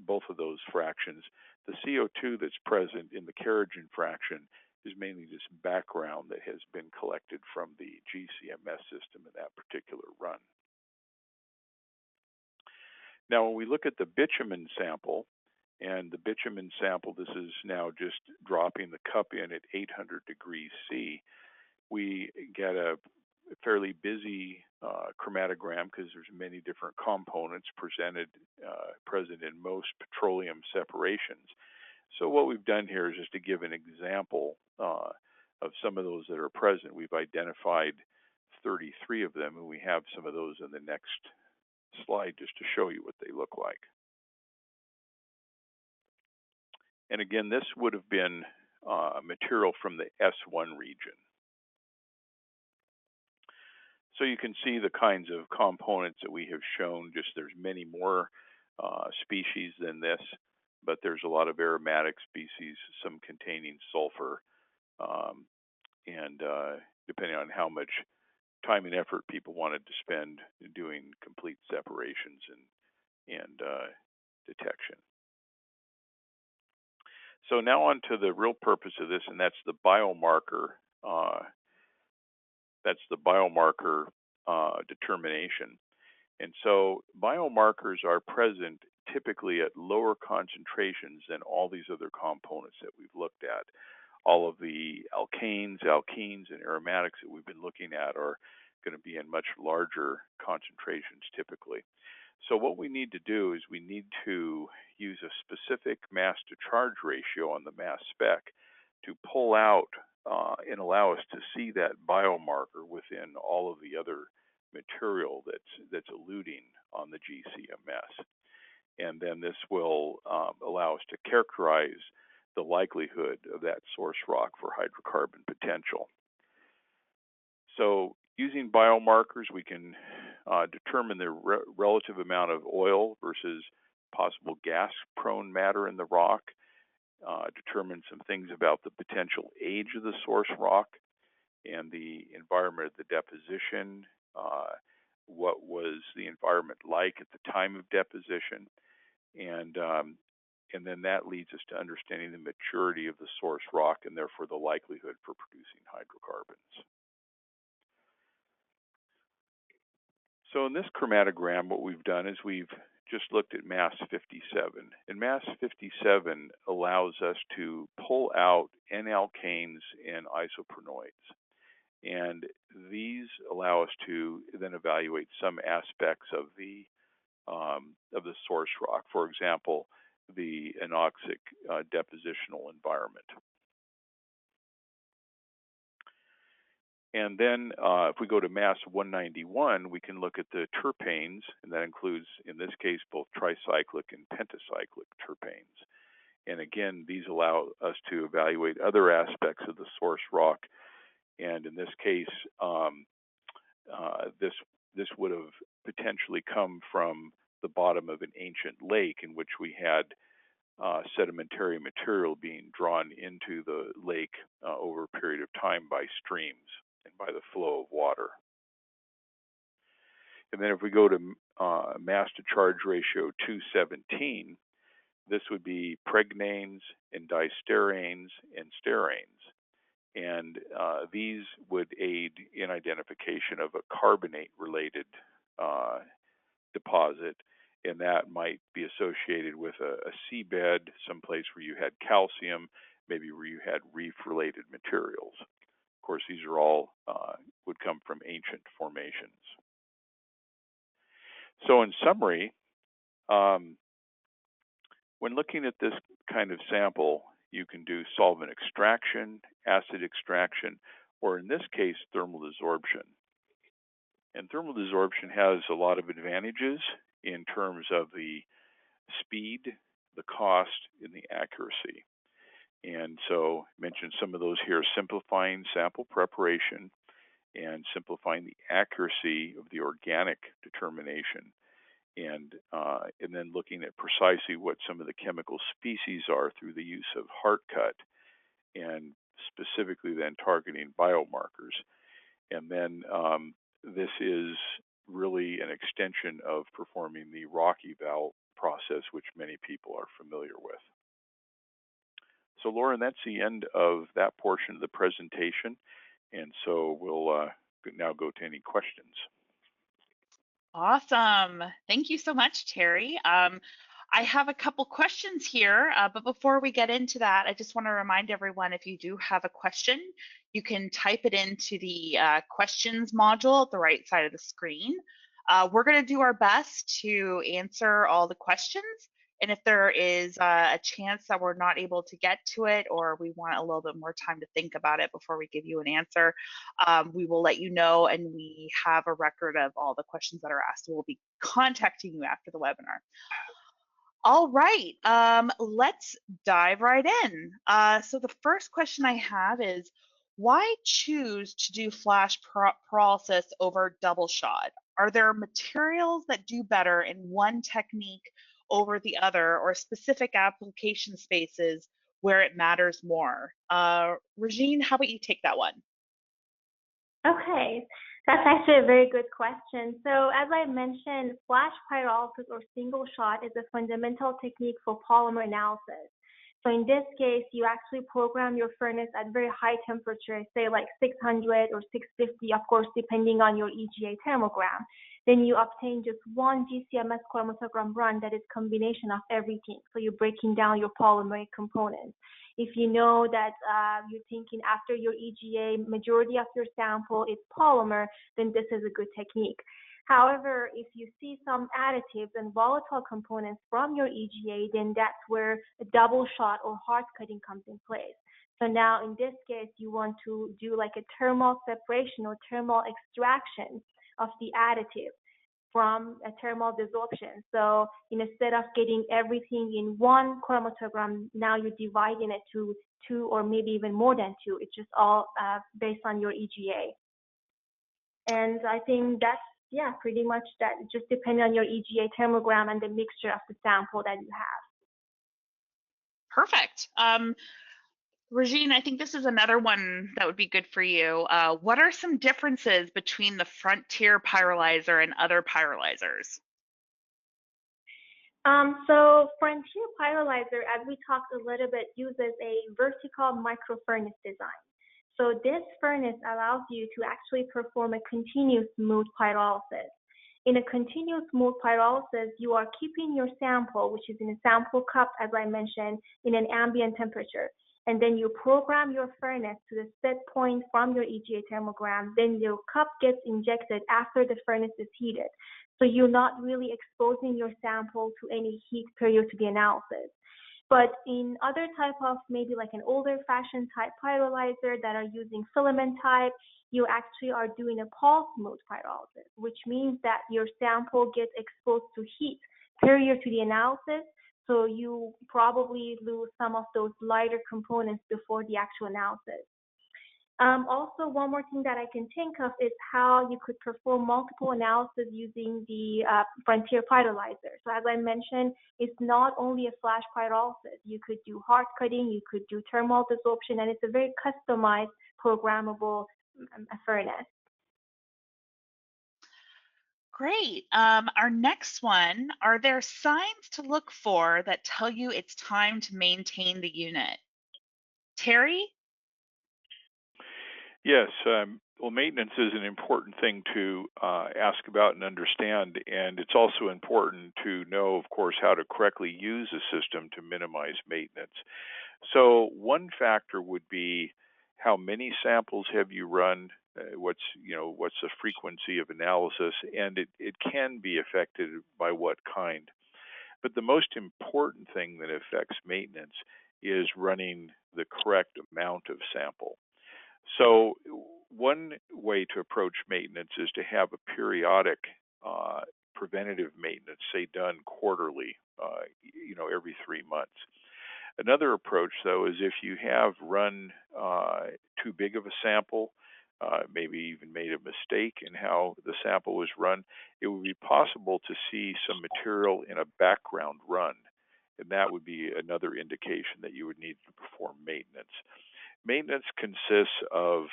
both of those fractions. The CO2 that's present in the kerogen fraction is mainly just background that has been collected from the GCMS system in that particular run. Now, when we look at the bitumen sample, and the bitumen sample, this is now just dropping the cup in at 800 degrees C, we get a fairly busy chromatogram because there's many different components present in most petroleum separations. So what we've done here is just to give an example of some of those that are present. We've identified 33 of them, and we have some of those in the next slide just to show you what they look like. And again, this would have been material from the S1 region. So you can see the kinds of components that we have shown. Just there's many more species than this, but there's a lot of aromatic species, some containing sulfur, and depending on how much time and effort people wanted to spend doing complete separations and detection. So now on to the real purpose of this, and that's the biomarker. Determination. And so biomarkers are present typically at lower concentrations than all these other components that we've looked at. All of the alkanes, alkenes, and aromatics that we've been looking at are going to be in much larger concentrations typically. So what we need to do is we need to use a specific mass to charge ratio on the mass spec to pull out and allow us to see that biomarker within all of the other material that's eluting on the GCMS. And then this will allow us to characterize the likelihood of that source rock for hydrocarbon potential. So using biomarkers, we can determine the relative amount of oil versus possible gas-prone matter in the rock, determine some things about the potential age of the source rock and the environment of the deposition, what was the environment like at the time of deposition, and then that leads us to understanding the maturity of the source rock and therefore the likelihood for producing hydrocarbons. So in this chromatogram, what we've done is we've just looked at mass 57. And mass 57 allows us to pull out N-alkanes and isoprenoids. And these allow us to then evaluate some aspects of the source rock. For example, the anoxic depositional environment. And then if we go to mass 191, we can look at the terpenes, and that includes, in this case, both tricyclic and pentacyclic terpenes. And again, these allow us to evaluate other aspects of the source rock. And in this case, this would have potentially come from the bottom of an ancient lake in which we had sedimentary material being drawn into the lake over a period of time by streams and by the flow of water. And then if we go to mass to charge ratio 217, this would be pregnanes and distearanes and steranes. And these would aid in identification of a carbonate-related deposit, and that might be associated with a seabed, someplace where you had calcium, maybe where you had reef-related materials. Of course, these are all would come from ancient formations. So in summary, when looking at this kind of sample, you can do solvent extraction, acid extraction, or in this case, thermal desorption. And thermal desorption has a lot of advantages in terms of the speed, the cost, and the accuracy. And so I mentioned some of those here: simplifying sample preparation and simplifying the accuracy of the organic determination, and then looking at precisely what some of the chemical species are through the use of heart cut, and specifically then targeting biomarkers. And then this is really an extension of performing the rock eval process, which many people are familiar with. So Lauren, that's the end of that portion of the presentation. And so we'll now go to any questions.
Awesome. Thank you so much, Terry. I have a couple questions here, but before we get into that, I just want to remind everyone, if you do have a question, you can type it into the questions module at the right side of the screen. We're going to do our best to answer all the questions. And if there is a chance that we're not able to get to it, or we want a little bit more time to think about it before we give you an answer, we will let you know, and we have a record of all the questions that are asked. We'll be contacting you after the webinar. All right, let's dive right in. So the first question I have is, why choose to do flash pyrolysis over double shot? Are there materials that do better in one technique over the other, or specific application spaces where it matters more? Regine, how about you take that one?
Okay, that's actually a very good question. So as I mentioned, flash pyrolysis or single shot is a fundamental technique for polymer analysis. So in this case, you actually program your furnace at very high temperature, say like 600 or 650, of course, depending on your EGA thermogram. Then you obtain just one GCMS chromatogram run that is combination of everything. So you're breaking down your polymeric components. If you know that you're thinking after your EGA, majority of your sample is polymer, then this is a good technique. However, if you see some additives and volatile components from your EGA, then that's where a double shot or hard cutting comes in place. So now in this case, you want to do like a thermal separation or thermal extraction of the additive from a thermal desorption. So instead of getting everything in one chromatogram, now you're dividing it to two or maybe even more than two. It's just all based on your EGA. And I think that's, pretty much that. It just depends on your EGA thermogram and the mixture of the sample that you have.
Perfect. Regine, I think this is another one that would be good for you. What are some differences between the Frontier pyrolyzer and other pyrolyzers?
So Frontier pyrolyzer, as we talked a little bit, uses a vertical micro furnace design. So this furnace allows you to actually perform a continuous smooth pyrolysis. In a continuous smooth pyrolysis, you are keeping your sample, which is in a sample cup, as I mentioned, in an ambient temperature. And then you program your furnace to the set point from your EGA thermogram. Then your cup gets injected after the furnace is heated. So you're not really exposing your sample to any heat prior to the analysis. But in other type of maybe like an older fashioned type pyrolyzer that are using filament type, you actually are doing a pulse mode pyrolysis, which means that your sample gets exposed to heat prior to the analysis. So you probably lose some of those lighter components before the actual analysis. Also, one more thing that I can think of is how you could perform multiple analyses using the Frontier pyrolyzer. So as I mentioned, it's not only a flash pyrolysis. You could do hard cutting, you could do thermal desorption, and it's a very customized, programmable furnace.
Great. Our next one, are there signs to look for that tell you it's time to maintain the unit? Terry?
Yes. Well, maintenance is an important thing to ask about and understand, and it's also important to know, of course, how to correctly use a system to minimize maintenance. So one factor would be how many samples have you run, what's the frequency of analysis, and it can be affected by what kind. But the most important thing that affects maintenance is running the correct amount of sample. So one way to approach maintenance is to have a periodic preventative maintenance, say done quarterly, every 3 months. Another approach, though, is if you have run too big of a sample, maybe even made a mistake in how the sample was run, it would be possible to see some material in a background run, and that would be another indication that you would need to perform maintenance. Maintenance consists of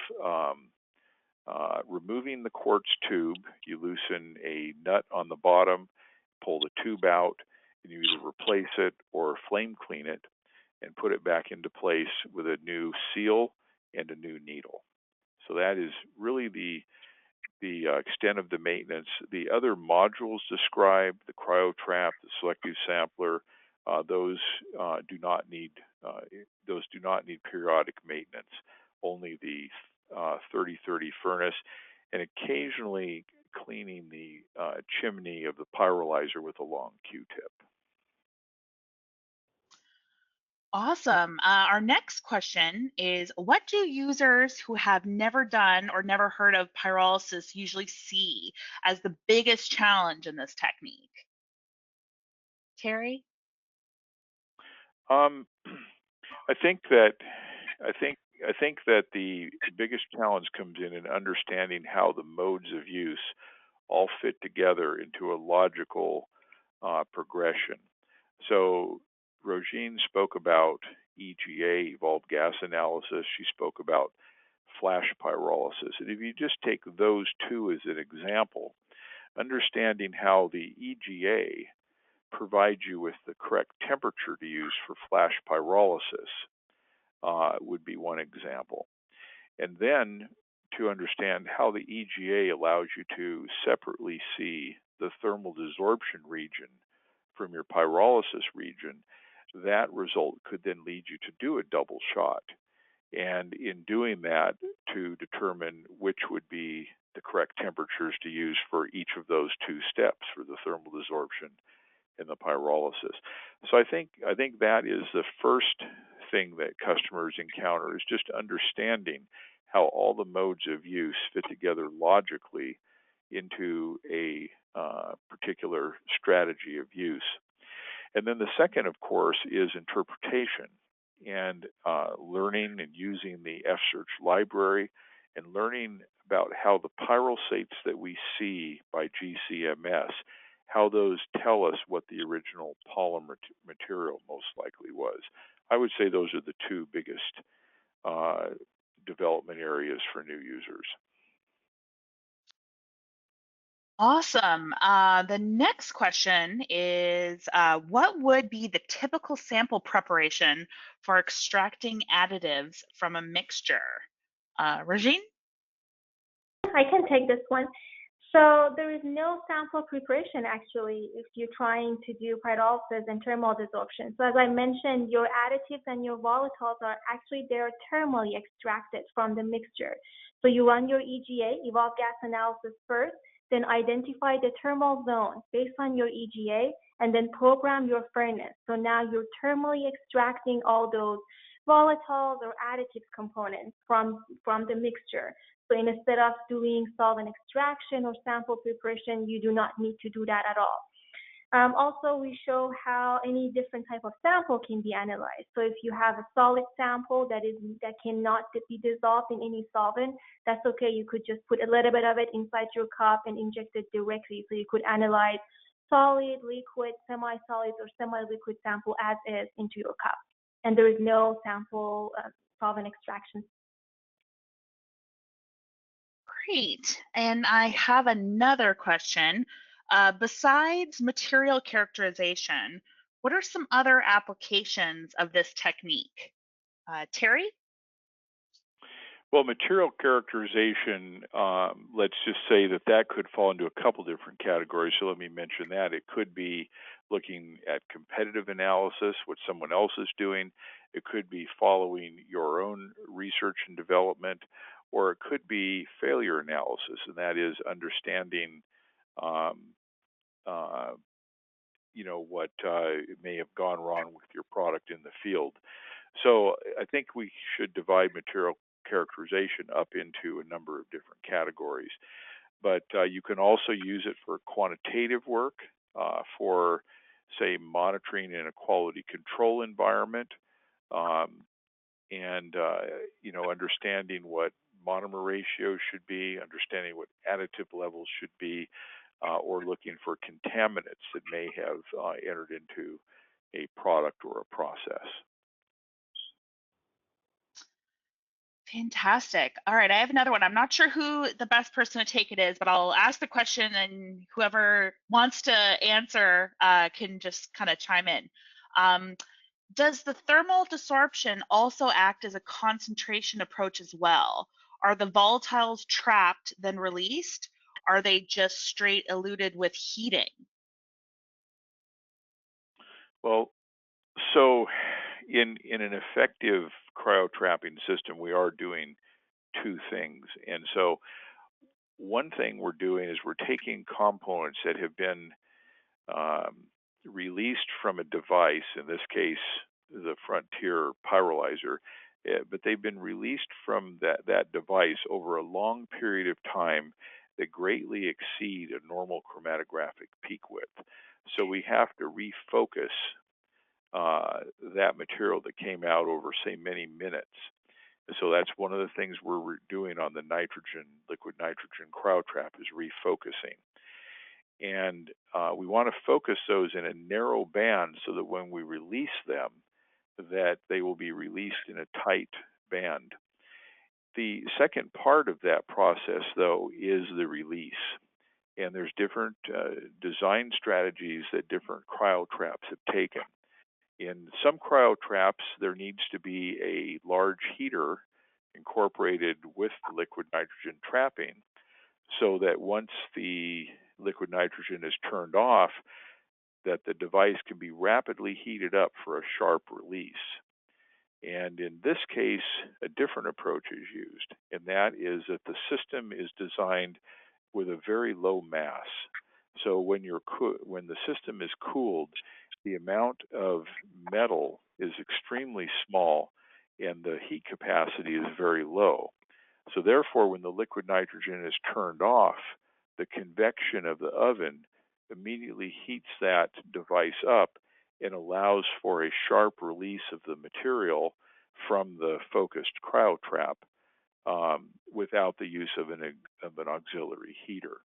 removing the quartz tube. You loosen a nut on the bottom, pull the tube out, and you either replace it or flame clean it and put it back into place with a new seal and a new needle. So that is really the extent of the maintenance. The other modules described, the cryo trap, the selective sampler, those do not need periodic maintenance. Only the 3030 furnace, and occasionally cleaning the chimney of the pyrolyzer with a long Q-tip.
Awesome. Our next question is, what do users who have never done or never heard of pyrolysis usually see as the biggest challenge in this technique? Terry?
I think that the biggest challenge comes in understanding how the modes of use all fit together into a logical progression. So Rogine spoke about EGA, evolved gas analysis. She spoke about flash pyrolysis. And if you just take those two as an example, understanding how the EGA provides you with the correct temperature to use for flash pyrolysis would be one example. And then to understand how the EGA allows you to separately see the thermal desorption region from your pyrolysis region, that result could then lead you to do a double shot. And in doing that, to determine which would be the correct temperatures to use for each of those two steps for the thermal desorption and the pyrolysis. So I think that is the first thing that customers encounter, is just understanding how all the modes of use fit together logically into a particular strategy of use. And then the second, of course, is interpretation and learning and using the F-Search library and learning about how the pyrolysates that we see by GCMS, how those tell us what the original polymer material most likely was. I would say those are the two biggest development areas for new users.
Awesome. The next question is, what would be the typical sample preparation for extracting additives from a mixture? Regine?
I can take this one. So there is no sample preparation actually if you're trying to do pyrolysis and thermal desorption. So as I mentioned, your additives and your volatiles are actually they're thermally extracted from the mixture. So you run your EGA, evolved gas analysis first, then identify the thermal zone based on your EGA, and then program your furnace. So now you're thermally extracting all those volatiles or additives components from the mixture. So instead of doing solvent extraction or sample preparation, you do not need to do that at all. Also, we show how any different type of sample can be analyzed. So if you have a solid sample that cannot be dissolved in any solvent, that's okay. You could just put a little bit of it inside your cup and inject it directly. So you could analyze solid, liquid, semi-solid, or semi-liquid sample as is into your cup. And there is no sample solvent extraction.
Great. And I have another question. Besides material characterization, what are some other applications of this technique? Terry?
Well, material characterization, let's just say that could fall into a couple different categories. So let me mention that. It could be looking at competitive analysis, what someone else is doing. It could be following your own research and development, or it could be failure analysis, and that is understanding, um, uh, what may have gone wrong with your product in the field. So I think we should divide material characterization up into a number of different categories. But you can also use it for quantitative work, for, say, monitoring in a quality control environment, um, and understanding what monomer ratios should be, understanding what additive levels should be, or looking for contaminants that may have entered into a product or a process.
Fantastic. All right, I have another one. I'm not sure who the best person to take it is, but I'll ask the question and whoever wants to answer can just kind of chime in. Does the thermal desorption also act as a concentration approach as well? Are the volatiles trapped, then released? Are they just straight eluted with heating?
Well, so in an effective cryotrapping system, we are doing two things. And so one thing we're doing is we're taking components that have been um, released from a device, in this case, the Frontier pyrolyzer, but they've been released from that device over a long period of time that greatly exceed a normal chromatographic peak width. So we have to refocus that material that came out over, say, many minutes. And so that's one of the things we're doing on the liquid nitrogen cryotrap is refocusing. And we want to focus those in a narrow band so that when we release them, that they will be released in a tight band. The second part of that process, though, is the release. And there's different design strategies that different cryotraps have taken. In some cryotraps, there needs to be a large heater incorporated with the liquid nitrogen trapping so that once the liquid nitrogen is turned off, that the device can be rapidly heated up for a sharp release. And in this case, a different approach is used, and that is that the system is designed with a very low mass. So when the system is cooled, the amount of metal is extremely small and the heat capacity is very low. So therefore, when the liquid nitrogen is turned off, the convection of the oven immediately heats that device up and allows for a sharp release of the material from the focused cryotrap without the use of an auxiliary heater.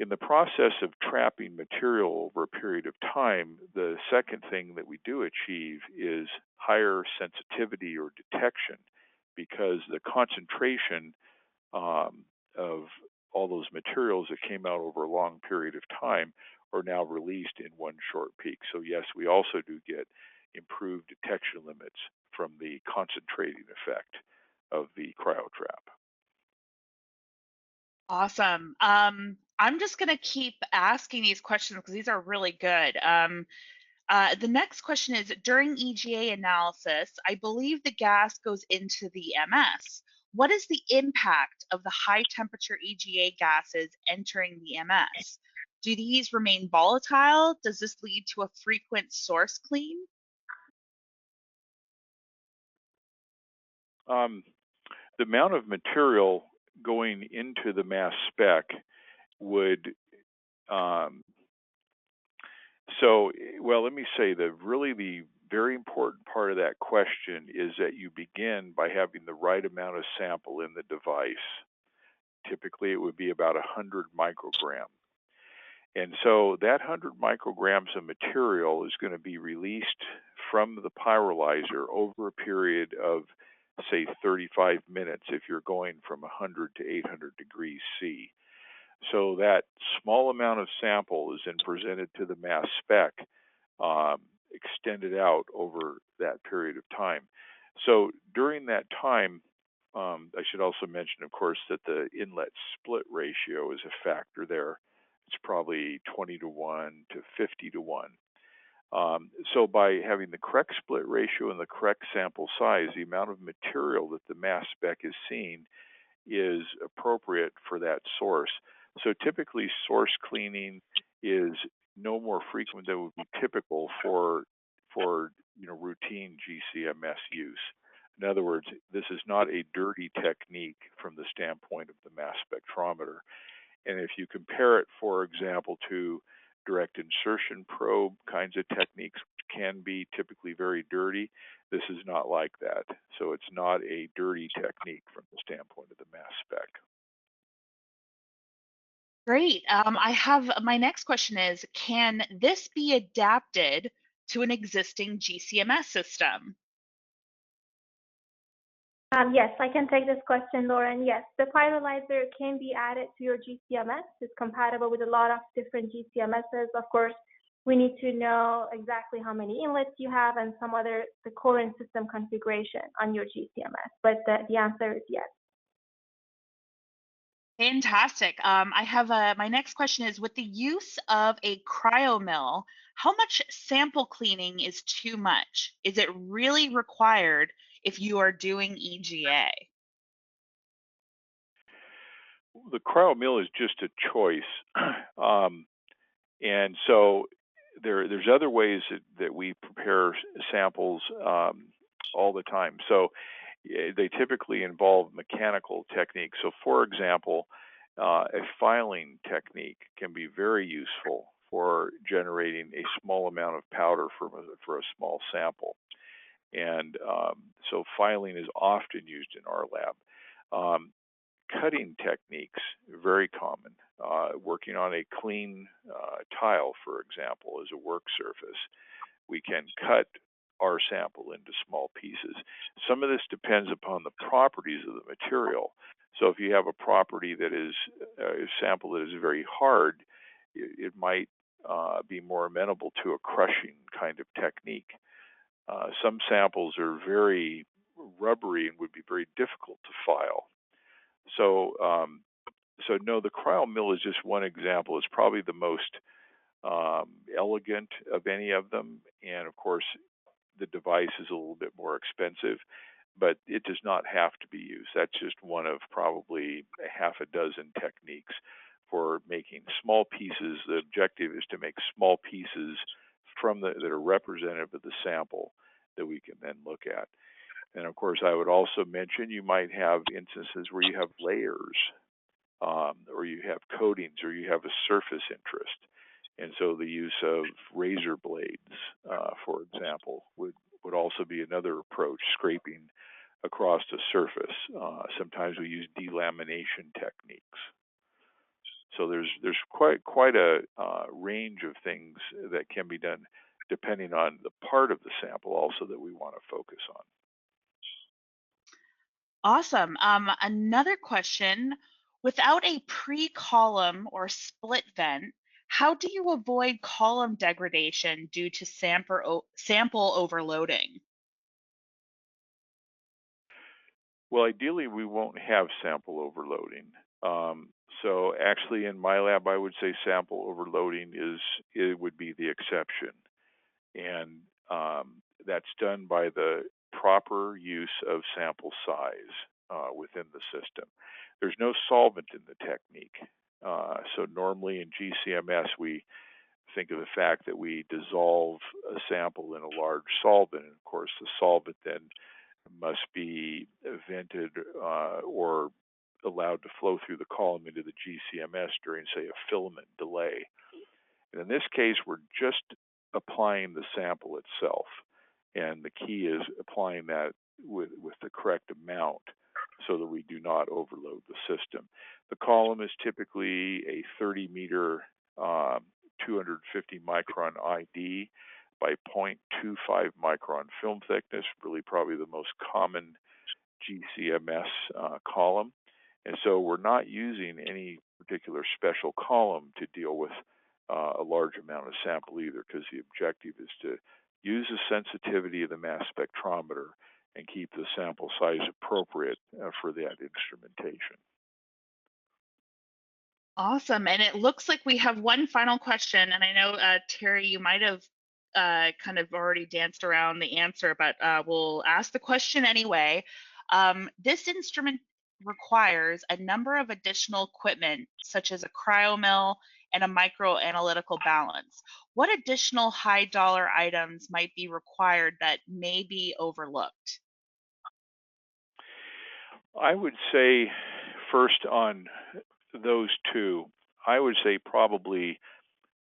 In the process of trapping material over a period of time, the second thing that we do achieve is higher sensitivity or detection, because the concentration of all those materials that came out over a long period of time are now released in one short peak. So yes, we also do get improved detection limits from the concentrating effect of the cryotrap.
Awesome. I'm just going to keep asking these questions because these are really good. The next question is, during EGA analysis, I believe the gas goes into the MS. What is the impact of the high temperature EGA gases entering the MS? Do these remain volatile? Does this lead to a frequent source clean?
The amount of material going into the mass spec would, let me say that really the very important part of that question is that you begin by having the right amount of sample in the device. Typically, it would be about 100 micrograms. And so that 100 micrograms of material is going to be released from the pyrolyzer over a period of, say, 35 minutes if you're going from 100 to 800 degrees C. So that small amount of sample is then presented to the mass spec, extended out over that period of time. So during that time, I should also mention, of course, that the inlet split ratio is a factor there. It's probably 20 to 1 to 50 to 1. So by having the correct split ratio and the correct sample size, the amount of material that the mass spec is seeing is appropriate for that source. So typically, source cleaning is no more frequent than would be typical for routine GCMS use. In other words, this is not a dirty technique from the standpoint of the mass spectrometer. And if you compare it, for example, to direct insertion probe kinds of techniques, which can be typically very dirty, this is not like that. So it's not a dirty technique from the standpoint of the mass spec.
Great. I have my next question is, can this be adapted to an existing GCMS system?
Yes, I can take this question, Lauren. Yes, the pyrolyzer can be added to your GCMS. It's compatible with a lot of different GCMSs. Of course, we need to know exactly how many inlets you have and the current system configuration on your GCMS. But the answer is yes.
Fantastic. I have my next question is, with the use of a cryomill, how much sample cleaning is too much? Is it really required if you are doing EGA?
The cryomill is just a choice. And so there's other ways that we prepare samples all the time. So they typically involve mechanical techniques. So for example, a filing technique can be very useful for generating a small amount of powder for a small sample. And so filing is often used in our lab. Cutting techniques, very common. Working on a clean tile, for example, as a work surface, we can cut our sample into small pieces. Some of this depends upon the properties of the material. So if you have a property that is a sample that is very hard, it might be more amenable to a crushing kind of technique. Some samples are very rubbery and would be very difficult to file. So no, the cryomill is just one example. It's probably the most elegant of any of them, and of course, the device is a little bit more expensive, but it does not have to be used. That's just one of probably a half a dozen techniques for making small pieces. The objective is to make small pieces that are representative of the sample that we can then look at. And of course, I would also mention you might have instances where you have layers, or you have coatings, or you have a surface interest. And so the use of razor blades, for example, would also be another approach, scraping across the surface. Sometimes we use delamination techniques. So there's quite a range of things that can be done depending on the part of the sample also that we want to focus on.
Awesome. Another question, without a pre-column or split vent, how do you avoid column degradation due to sample overloading?
Well, ideally, we won't have sample overloading. So actually, in my lab, I would say sample overloading it would be the exception, and that's done by the proper use of sample size within the system. There's no solvent in the technique, so normally in GCMS we think of the fact that we dissolve a sample in a large solvent, and of course the solvent then must be vented or allowed to flow through the column into the GCMS during, say, a filament delay. And in this case, we're just applying the sample itself. And the key is applying that with the correct amount so that we do not overload the system. The column is typically a 30-meter, 250 micron ID by 0.25 micron film thickness, really probably the most common GCMS column. And so we're not using any particular special column to deal with a large amount of sample either, because the objective is to use the sensitivity of the mass spectrometer and keep the sample size appropriate for that instrumentation.
Awesome. And it looks like we have one final question. And I know, Terry, you might have kind of already danced around the answer, but we'll ask the question anyway. This instrument requires a number of additional equipment, such as a cryomill and a microanalytical balance. What additional high dollar items might be required that may be overlooked?
I would say first on those two, I would say probably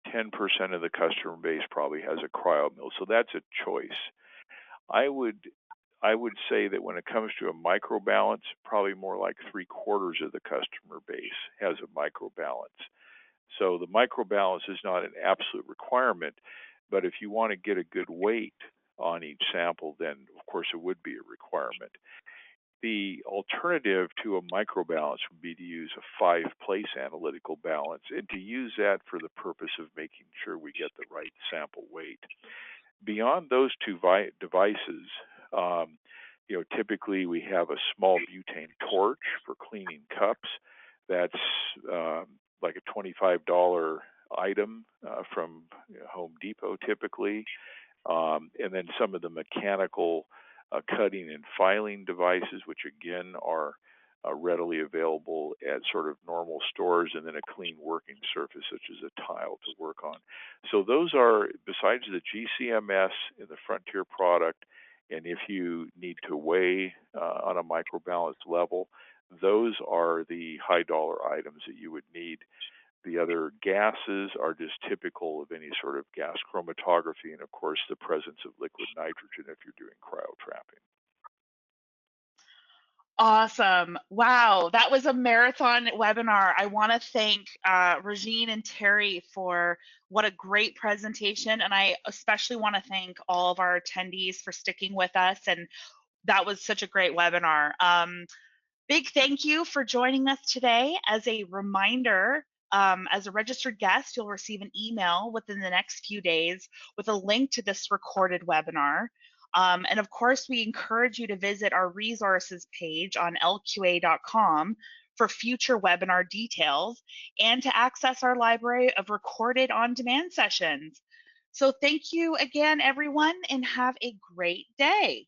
10% of the customer base probably has a cryomill, so that's a choice. I would say that when it comes to a microbalance, probably more like 3/4 of the customer base has a microbalance. So the microbalance is not an absolute requirement, but if you want to get a good weight on each sample, then of course it would be a requirement. The alternative to a microbalance would be to use a 5-place analytical balance, and to use that for the purpose of making sure we get the right sample weight. Beyond those two devices, typically we have a small butane torch for cleaning cups. That's like a $25 item from Home Depot typically. And then some of the mechanical cutting and filing devices, which again are readily available at sort of normal stores, and then a clean working surface such as a tile to work on. So those are, besides the GCMS in the Frontier product, and if you need to weigh on a microbalance level, those are the high dollar items that you would need. The other gases are just typical of any sort of gas chromatography, and of course the presence of liquid nitrogen if you're doing cryotrapping.
Awesome. Wow, that was a marathon webinar. I want to thank Regine and Terry for what a great presentation. And I especially want to thank all of our attendees for sticking with us. And that was such a great webinar. Big thank you for joining us today. As a reminder, as a registered guest, you'll receive an email within the next few days with a link to this recorded webinar. And of course, we encourage you to visit our resources page on lqa.com for future webinar details and to access our library of recorded on-demand sessions. So thank you again, everyone, and have a great day.